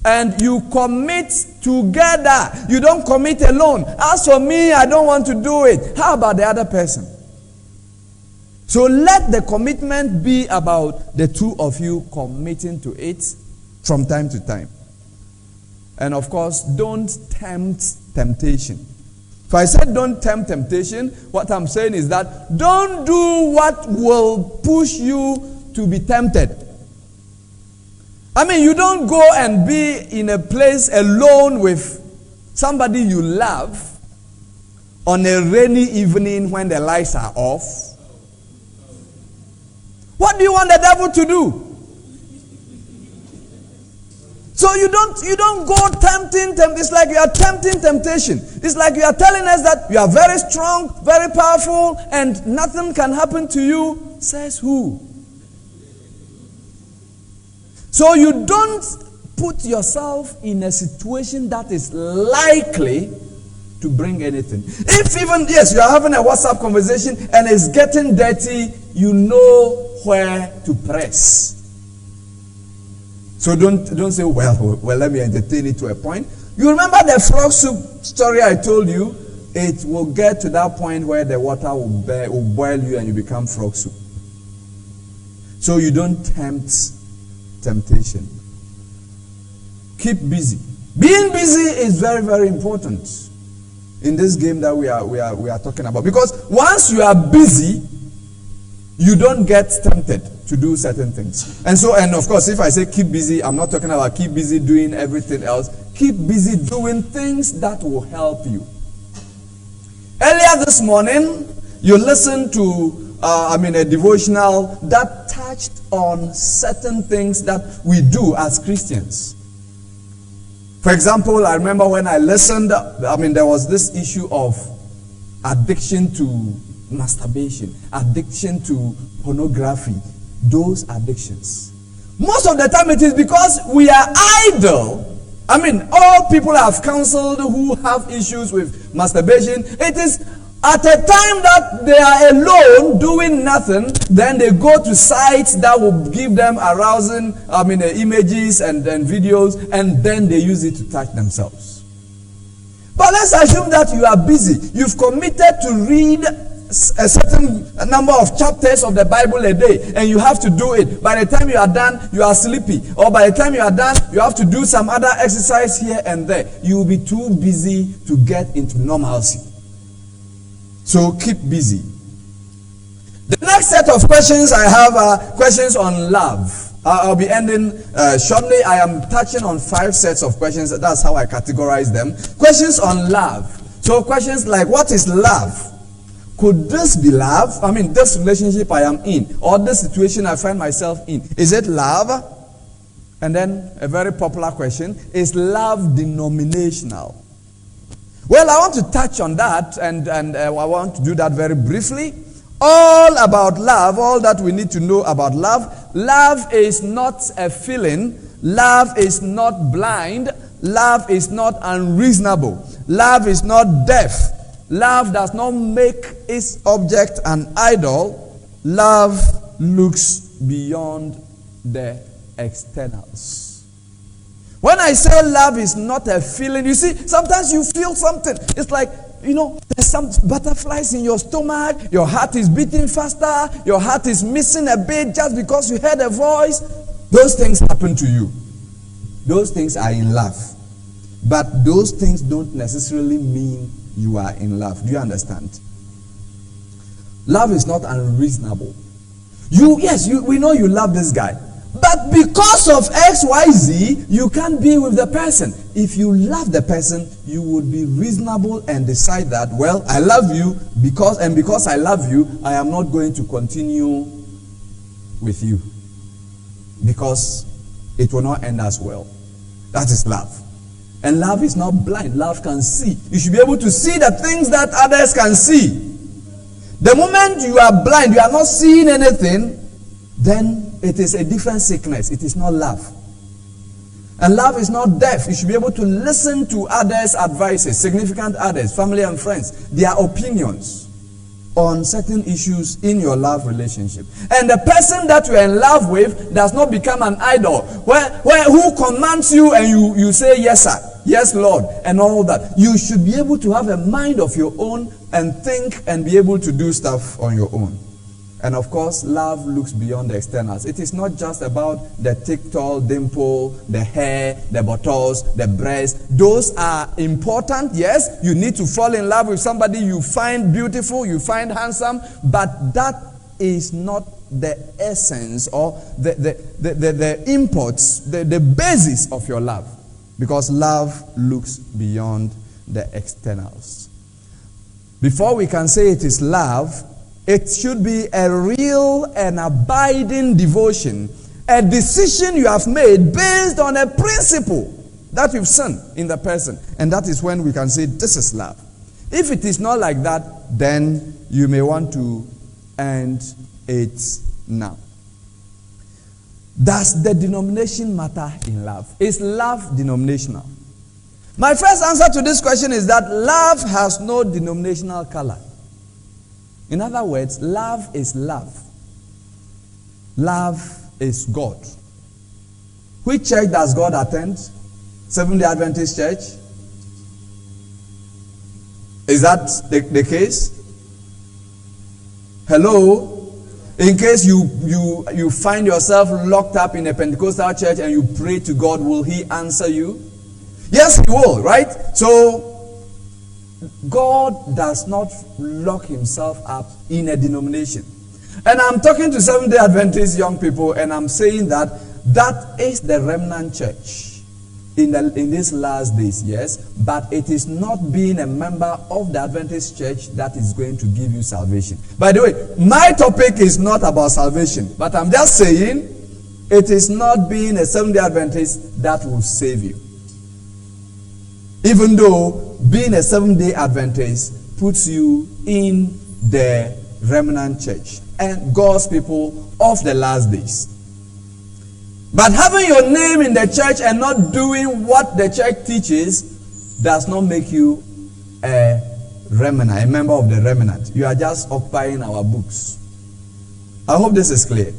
And you commit together. You don't commit alone. As for me, I don't want to do it. How about the other person? So let the commitment be about the two of you committing to it from time to time. And of course, don't tempt temptation. If I said don't tempt temptation, what I'm saying is that don't do what will push you to be tempted. You don't go and be in a place alone with somebody you love on a rainy evening when the lights are off. What do you want the devil to do? So you don't go tempting. It's like you are tempting temptation. It's like you are telling us that you are very strong, very powerful, and nothing can happen to you. Says who? So you don't put yourself in a situation that is likely to bring anything. If even, yes, you are having a WhatsApp conversation and it's getting dirty, you know where to press. So don't say, well, let me entertain it to a point. You remember the frog soup story I told you? It will get to that point where the water will boil you and you become frog soup. So you don't tempt temptation. Keep busy. Being busy is very, very important in this game that we are talking about. Because once you are busy, you don't get tempted to do certain things. And of course, if I say keep busy, I'm not talking about keep busy doing everything else. Keep busy doing things that will help you. Earlier this morning, you listened to a devotional that touched on certain things that we do as Christians. For example, I remember when I listened, there was this issue of addiction to masturbation, addiction to pornography, those addictions. Most of the time it is because we are idle I mean, all people have counseled who have issues with masturbation. It is at a time that they are alone doing nothing, then they go to sites that will give them arousing, images and videos, and then they use it to touch themselves. But let's assume that you are busy. You've committed to read a certain number of chapters of the Bible a day, and you have to do it. By the time you are done, you are sleepy. Or by the time you are done, you have to do some other exercise here and there. You will be too busy to get into normalcy. So keep busy. The next set of questions I have are questions on love. I'll be ending shortly. I am touching on 5 sets of questions. That's how I categorize them. Questions on love. So questions like, what is love? Could this be love? I mean, this relationship I am in, or this situation I find myself in, is it love? And then a very popular question, is love denominational? Well, I want to touch on that, and I want to do that very briefly. All about love, all that we need to know about love. Love is not a feeling. Love is not blind. Love is not unreasonable. Love is not deaf. Love does not make its object an idol. Love looks beyond the externals. When I say love is not a feeling, you see, sometimes you feel something. It's like, there's some butterflies in your stomach. Your heart is beating faster. Your heart is missing a bit just because you heard a voice. Those things happen to you. Those things are in love. But those things don't necessarily mean you are in love. Do you understand? Love is not unreasonable. We know you love this guy. But because of X, Y, Z, you can't be with the person. If you love the person, you would be reasonable and decide that, well, I love you because I love you, I am not going to continue with you. Because it will not end as well. That is love. And love is not blind. Love can see. You should be able to see the things that others can see. The moment you are blind, you are not seeing anything, then it is a different sickness. It is not love. And love is not deaf. You should be able to listen to others' advices, significant others, family and friends, their opinions on certain issues in your love relationship. And the person that you are in love with does not become an idol, where who commands you and you say, yes, sir, yes, Lord, and all that. You should be able to have a mind of your own and think and be able to do stuff on your own. And of course, love looks beyond the externals. It is not just about the thick, tall, dimple, the hair, the buttocks, the breast. Those are important, yes. You need to fall in love with somebody you find beautiful, you find handsome, but that is not the essence or the imports, the basis of your love. Because love looks beyond the externals. Before we can say it is love, it should be a real and abiding devotion, a decision you have made based on a principle that you've seen in the person. And that is when we can say this is love. If it is not like that, then you may want to end it now. Does the denomination matter in love? Is love denominational? My first answer to this question is that love has no denominational color. In other words, love is love. Love is God. Which church does God attend? Seventh-day Adventist Church? Is that the case? Hello? In case you find yourself locked up in a Pentecostal church and you pray to God, will He answer you? Yes, He will, right? So, God does not lock Himself up in a denomination. And I'm talking to Seventh-day Adventist young people, and I'm saying that is the remnant church in these last days, yes, but it is not being a member of the Adventist church that is going to give you salvation. By the way, my topic is not about salvation, but I'm just saying it is not being a Seventh-day Adventist that will save you. Even though being a Seventh-day Adventist puts you in the remnant church and God's people of the last days. But having your name in the church and not doing what the church teaches does not make you a remnant, a member of the remnant. You are just occupying our books. I hope this is clear.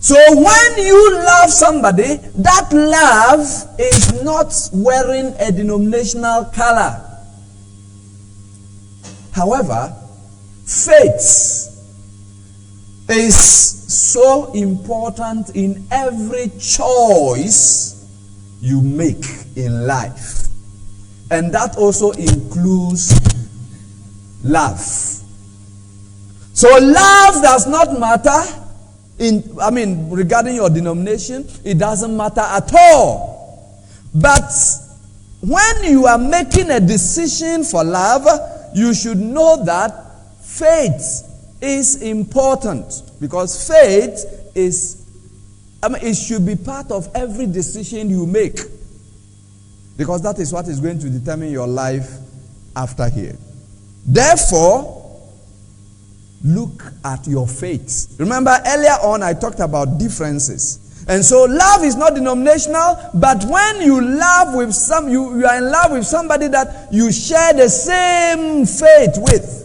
So when you love somebody, that love is not wearing a denominational color. However, faith is so important in every choice you make in life. And that also includes love. So love does not matter regarding your denomination, it doesn't matter at all. But when you are making a decision for love, you should know that faith is important, because faith is, it should be part of every decision you make, because that is what is going to determine your life after here. Therefore, look at your faith. Remember earlier on I talked about differences. And so love is not denominational, but when you love with you are in love with somebody that you share the same faith with,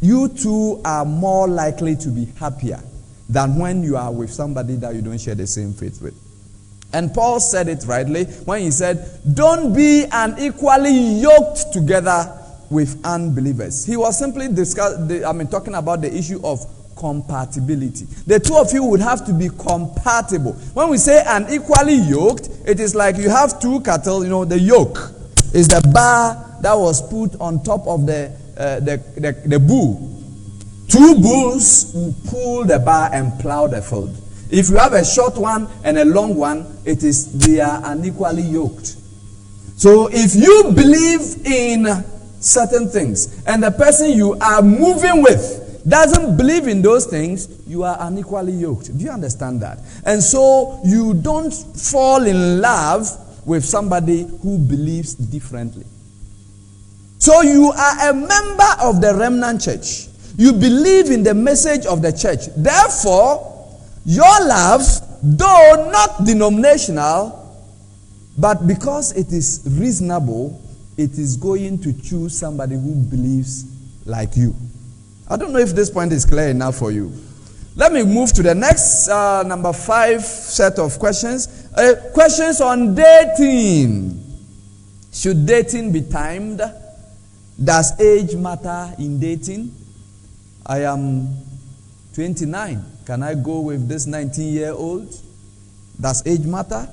you two are more likely to be happier than when you are with somebody that you don't share the same faith with. And Paul said it rightly when he said, don't be unequally yoked together with unbelievers. He was simply talking about the issue of compatibility. The two of you would have to be compatible. When we say unequally yoked, it is like you have two cattle. The yoke is the bar that was put on top of the bull. Two bulls will pull the bar and plow the field. If you have a short one and a long one, they are unequally yoked. So if you believe in certain things and the person you are moving with doesn't believe in those things, you are unequally yoked. Do you understand that? And so you don't fall in love with somebody who believes differently. So you are a member of the remnant church. You believe in the message of the church. Therefore, your love, though not denominational, but because it is reasonable, it is going to choose somebody who believes like you. I don't know if this point is clear enough for you. Let me move to the next number 5 set of questions. Questions on dating. Should dating be timed? Does age matter in dating? I am 29. Can I go with this 19-year-old? Does age matter?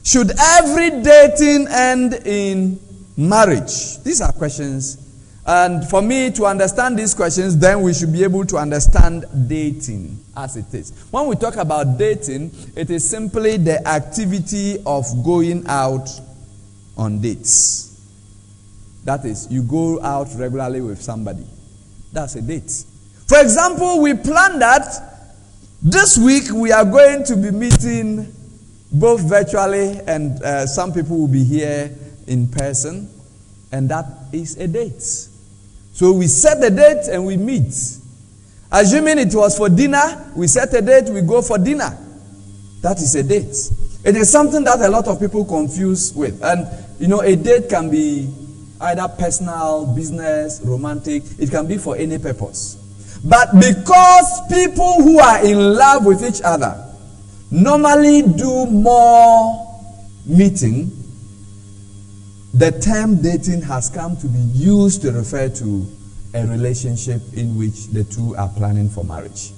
Should every dating end in marriage? These are questions. And for me to understand these questions, then we should be able to understand dating as it is. When we talk about dating, it is simply the activity of going out on dates. That is, you go out regularly with somebody. That's a date. For example, we plan that this week we are going to be meeting both virtually and some people will be here in person, and that is a date. So we set the date and we meet. Assuming it was for dinner, we set a date, we go for dinner. That is a date. It is something that a lot of people confuse with. And a date can be either personal, business, romantic. It can be for any purpose. But because people who are in love with each other normally do more meeting, the term dating has come to be used to refer to a relationship in which the two are planning for marriage.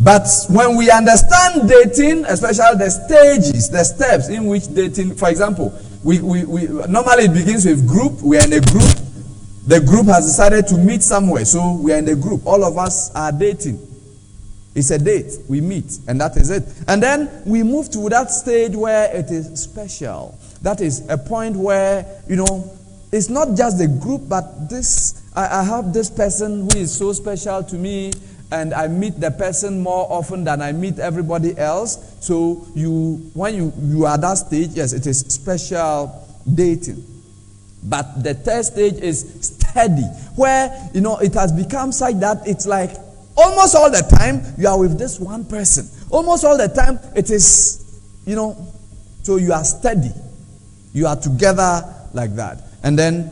But when we understand dating, especially the stages, the steps in which dating, for example, we normally it begins with group. We are in a group. The group has decided to meet somewhere, so we are in the group. All of us are dating. It's a date. We meet, and that is it. And then we move to that stage where it is special. That is a point where, it's not just the group, but this, I have this person who is so special to me, and I meet the person more often than I meet everybody else. So when you are at that stage, yes, it is special dating. But the third stage is steady, where, it has become such that it's like almost all the time, you are with this one person. Almost all the time, it is, so you are steady. You are together like that. And then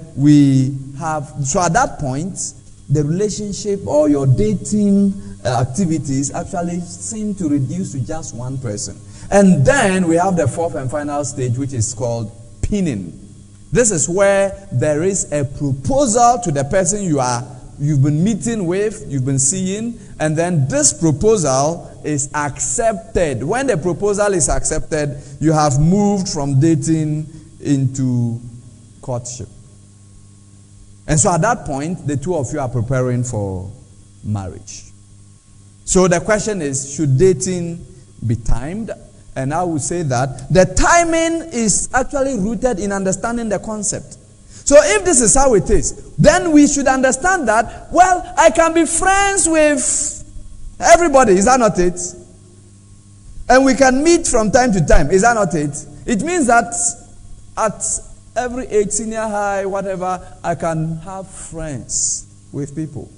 so at that point, the relationship or your dating activities actually seem to reduce to just one person. And then we have the fourth and final stage, which is called pinning. This is where there is a proposal to the person you've been meeting with, you've been seeing, and then this proposal is accepted. When the proposal is accepted, you have moved from dating into courtship. And so at that point, the two of you are preparing for marriage. So the question is, should dating be timed? And I would say that the timing is actually rooted in understanding the concept. So if this is how it is, then we should understand that, well, I can be friends with everybody. Is that not it? And we can meet from time to time. Is that not it? It means that at every age, senior high, whatever, I can have friends with people.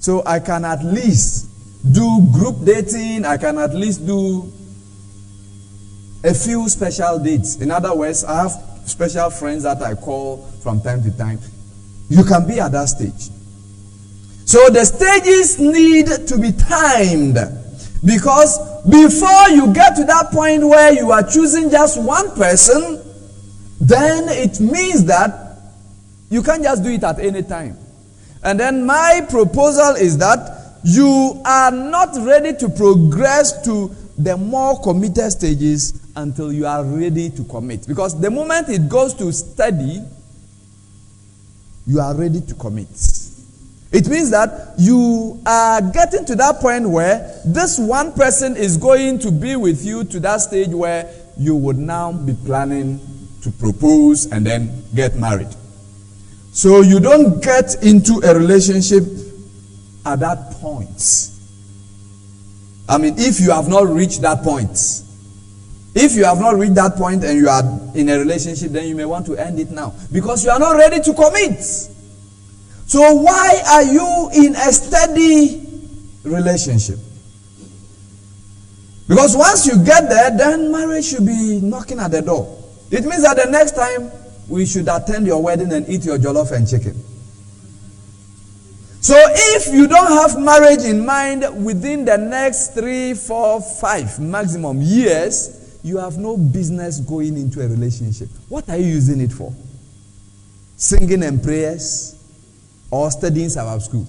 So I can at least do group dating. I can at least do a few special dates. In other words, I have special friends that I call from time to time. You can be at that stage. So the stages need to be timed, because before you get to that point where you are choosing just one person, then it means that you can't just do it at any time. And then my proposal is that you are not ready to progress to the more committed stages until you are ready to commit. Because the moment it goes to study, you are ready to commit. It means that you are getting to that point where this one person is going to be with you to that stage where you would now be planning to propose and then get married. So you don't get into a relationship at that point. I mean, if you have not reached that point. If you have not reached that point and you are in a relationship, then you may want to end it now, because you are not ready to commit. So why are you in a steady relationship? Because once you get there, then marriage should be knocking at the door. It means that the next time we should attend your wedding and eat your jollof and chicken. So if you don't have marriage in mind within the next 3, 4, 5 maximum years, you have no business going into a relationship. What are you using it for? Singing and prayers? Or studying Sabbath school?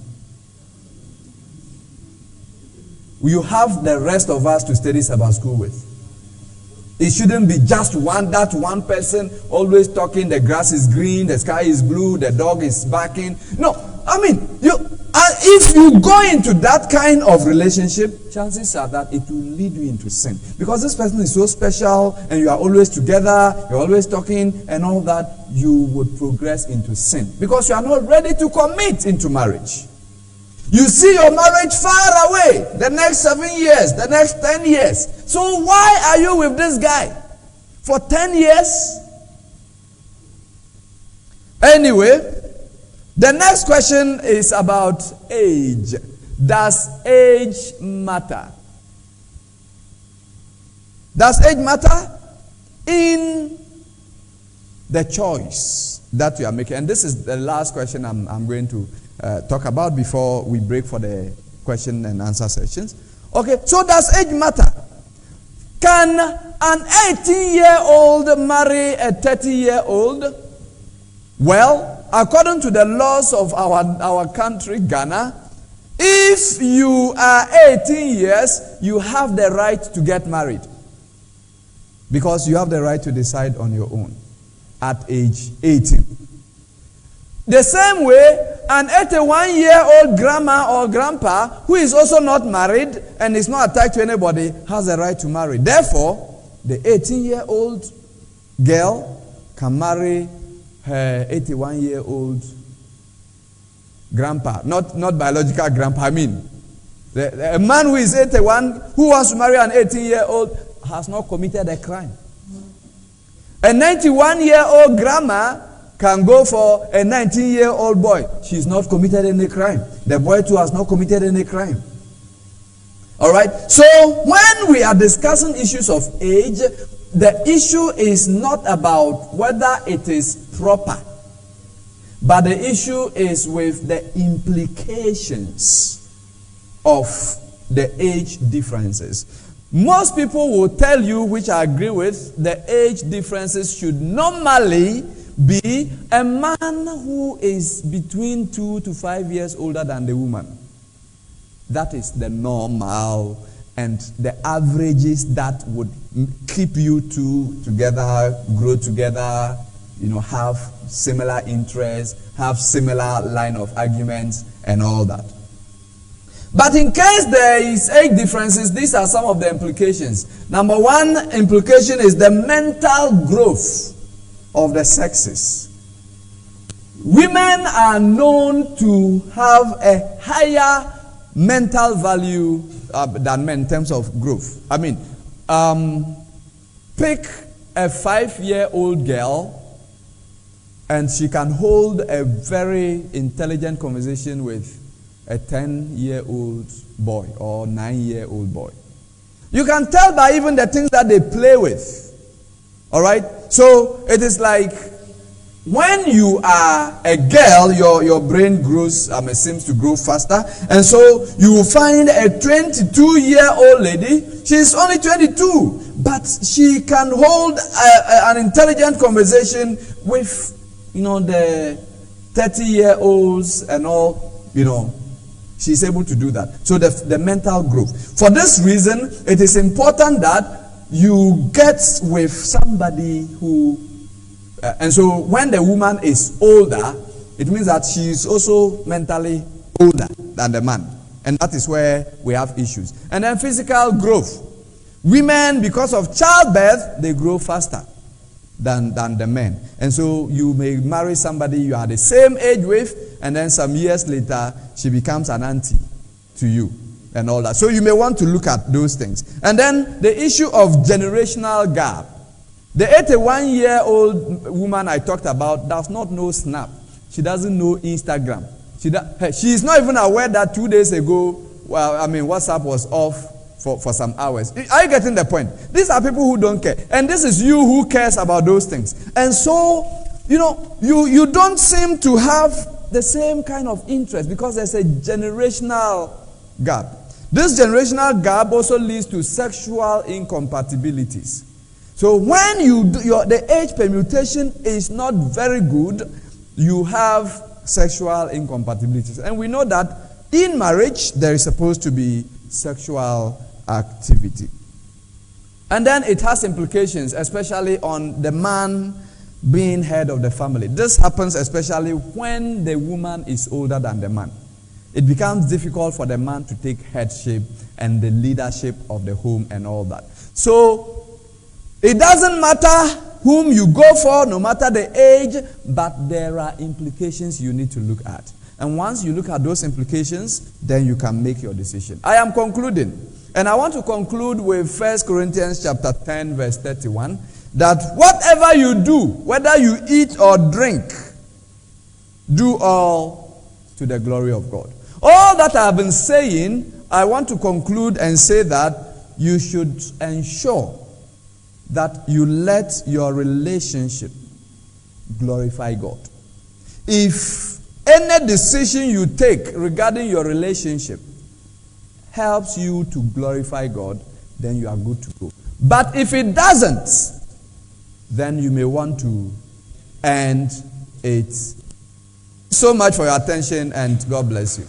You have the rest of us to study Sabbath school with. It shouldn't be just that one person always talking, the grass is green, the sky is blue, the dog is barking. No, I mean, if you go into that kind of relationship, chances are that it will lead you into sin. Because this person is so special and you are always together, you're always talking and all that, you would progress into sin. Because you are not ready to commit into marriage. You see your marriage far away, the next 7 years, the next 10 years. So why are you with this guy for 10 years? Anyway, the next question is about age. Does age matter? Does age matter in the choice that you are making? And this is the last question I'm going to talk about before we break for the question and answer sessions. Okay, so does age matter? Can an 18-year-old marry a 30-year-old? Well, according to the laws of our country, Ghana, if you are 18 years, you have the right to get married. Because you have the right to decide on your own at age 18. The same way, an 81-year-old grandma or grandpa who is also not married and is not attached to anybody has the right to marry. Therefore, the 18-year-old girl can marry her 81-year-old grandpa. Not biological grandpa, I mean. A man who is 81 who wants to marry an 18-year-old has not committed a crime. A 91-year-old grandma can go for a 19-year-old boy. She's not committed any crime. The boy too has not committed any crime. All right. So when we are discussing issues of age, the issue is not about whether it is proper, but the issue is with the implications of the age differences. Most people will tell you, which I agree with, the age differences should normally be a man who is between 2 to 5 years older than the woman. That is the normal and the averages that would keep you two together, grow together, have similar interests, have similar line of arguments and all that. But in case there is age differences, these are some of the implications. Number one implication is the mental growth of the sexes. Women are known to have a higher mental value than men in terms of growth. I mean, pick a 5-year-old girl and she can hold a very intelligent conversation with a 10-year-old boy or 9-year-old boy. You can tell by even the things that they play with. All right? So it is like when you are a girl, your brain grows, seems to grow faster. And so you will find a 22-year-old lady, she's only 22, but she can hold an intelligent conversation with, the 30-year-olds and all, she's able to do that. So the mental growth. For this reason, it is important that you get with somebody who and so when the woman is older, it means that she is also mentally older than the man. And that is where we have issues. And then physical growth. Women, because of childbirth, they grow faster than the men. And so you may marry somebody you are the same age with, and then some years later, she becomes an auntie to you and all that. So you may want to look at those things. And then the issue of generational gap. The 81-year-old woman I talked about does not know Snap. She doesn't know Instagram. She is not even aware that 2 days ago, WhatsApp was off for some hours. Are you getting the point? These are people who don't care. And this is you who cares about those things. And so, you don't seem to have the same kind of interest because there's a generational gap. This generational gap also leads to sexual incompatibilities. So when the age permutation is not very good, you have sexual incompatibilities. And we know that in marriage, there is supposed to be sexual activity. And then it has implications, especially on the man being head of the family. This happens especially when the woman is older than the man. It becomes difficult for the man to take headship and the leadership of the home and all that. So it doesn't matter whom you go for, no matter the age, but there are implications you need to look at. And once you look at those implications, then you can make your decision. I am concluding. And I want to conclude with 1 Corinthians chapter 10, verse 31, that whatever you do, whether you eat or drink, do all to the glory of God. All that I have been saying, I want to conclude and say that you should ensure that you let your relationship glorify God. If any decision you take regarding your relationship helps you to glorify God, then you are good to go. But if it doesn't, then you may want to end it. So much for your attention, and God bless you.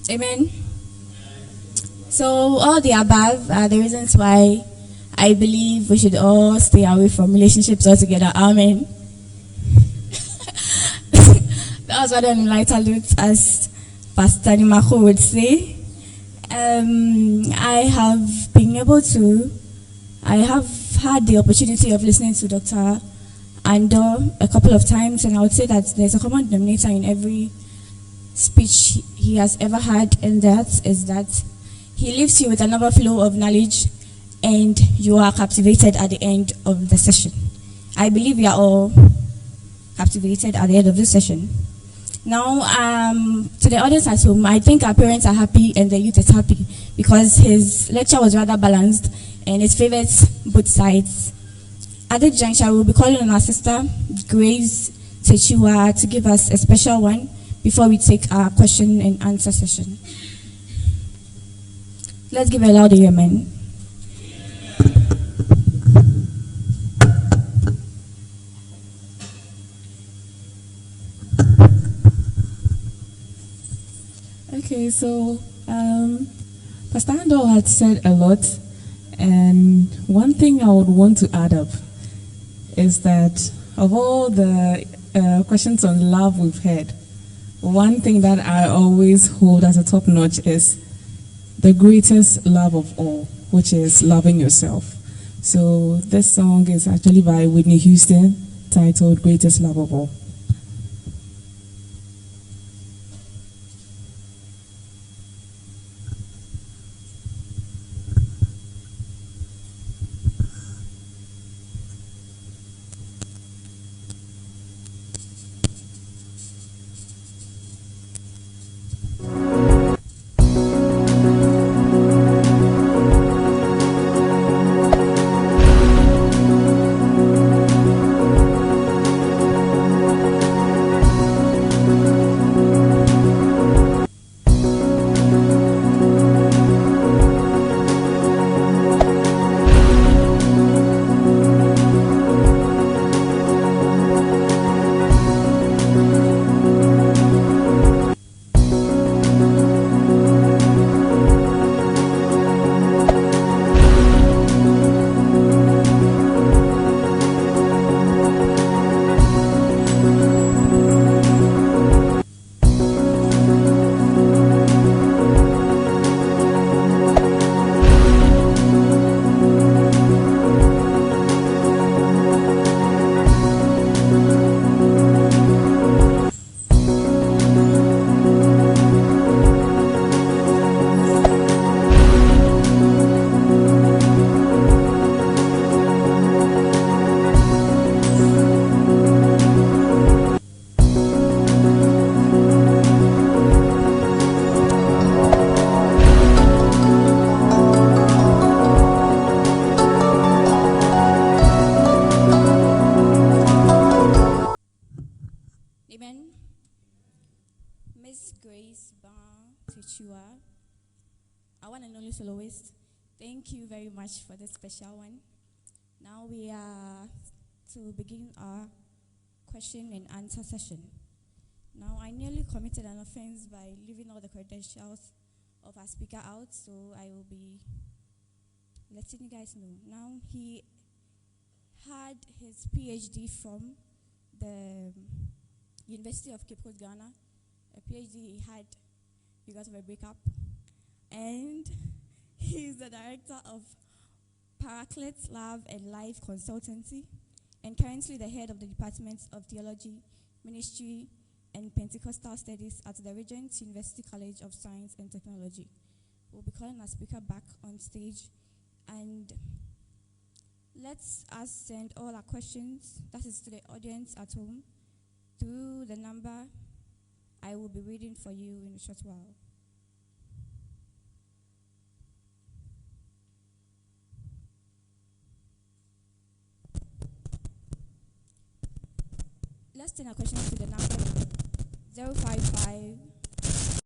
Amen. So all the above are the reasons why I believe we should all stay away from relationships altogether. Amen. That was what an Untitled Chapter, as Pastor Nimako would say. I have had the opportunity of listening to Dr. Andoh a couple of times, and I would say that there's a common denominator in every speech he has ever had, and that is that he leaves you with an overflow of knowledge, and you are captivated at the end of the session. I believe we are all captivated at the end of this session. Now, to the audience at home, I think our parents are happy and the youth is happy because his lecture was rather balanced and it favors both sides. At this juncture, we'll be calling on our sister, Grace Tenuous, to give us a special one before we take our question and answer session. Let's give a loud amen. Okay, so Pastor Andoh had said a lot, and one thing I would want to add up is that of all the questions on love we've had, one thing that I always hold as a top notch is the greatest love of all, which is loving yourself. So this song is actually by Whitney Houston, titled Greatest Love of All. Thank you very much for this special one. Now we are to begin our question and answer session. Now, I nearly committed an offense by leaving all the credentials of our speaker out, so I will be letting you guys know. Now, he had his PhD from the University of Cape Coast, Ghana, a PhD he had because of a breakup, and he's the director of Paraclete Love and Life Consultancy, and currently the head of the Departments of Theology, Ministry, and Pentecostal Studies at the Regent University College of Science and Technology. We'll be calling our speaker back on stage, and let's us send all our questions, that is to the audience at home, through the number I will be reading for you in a short while. Let's send our questions to the number 055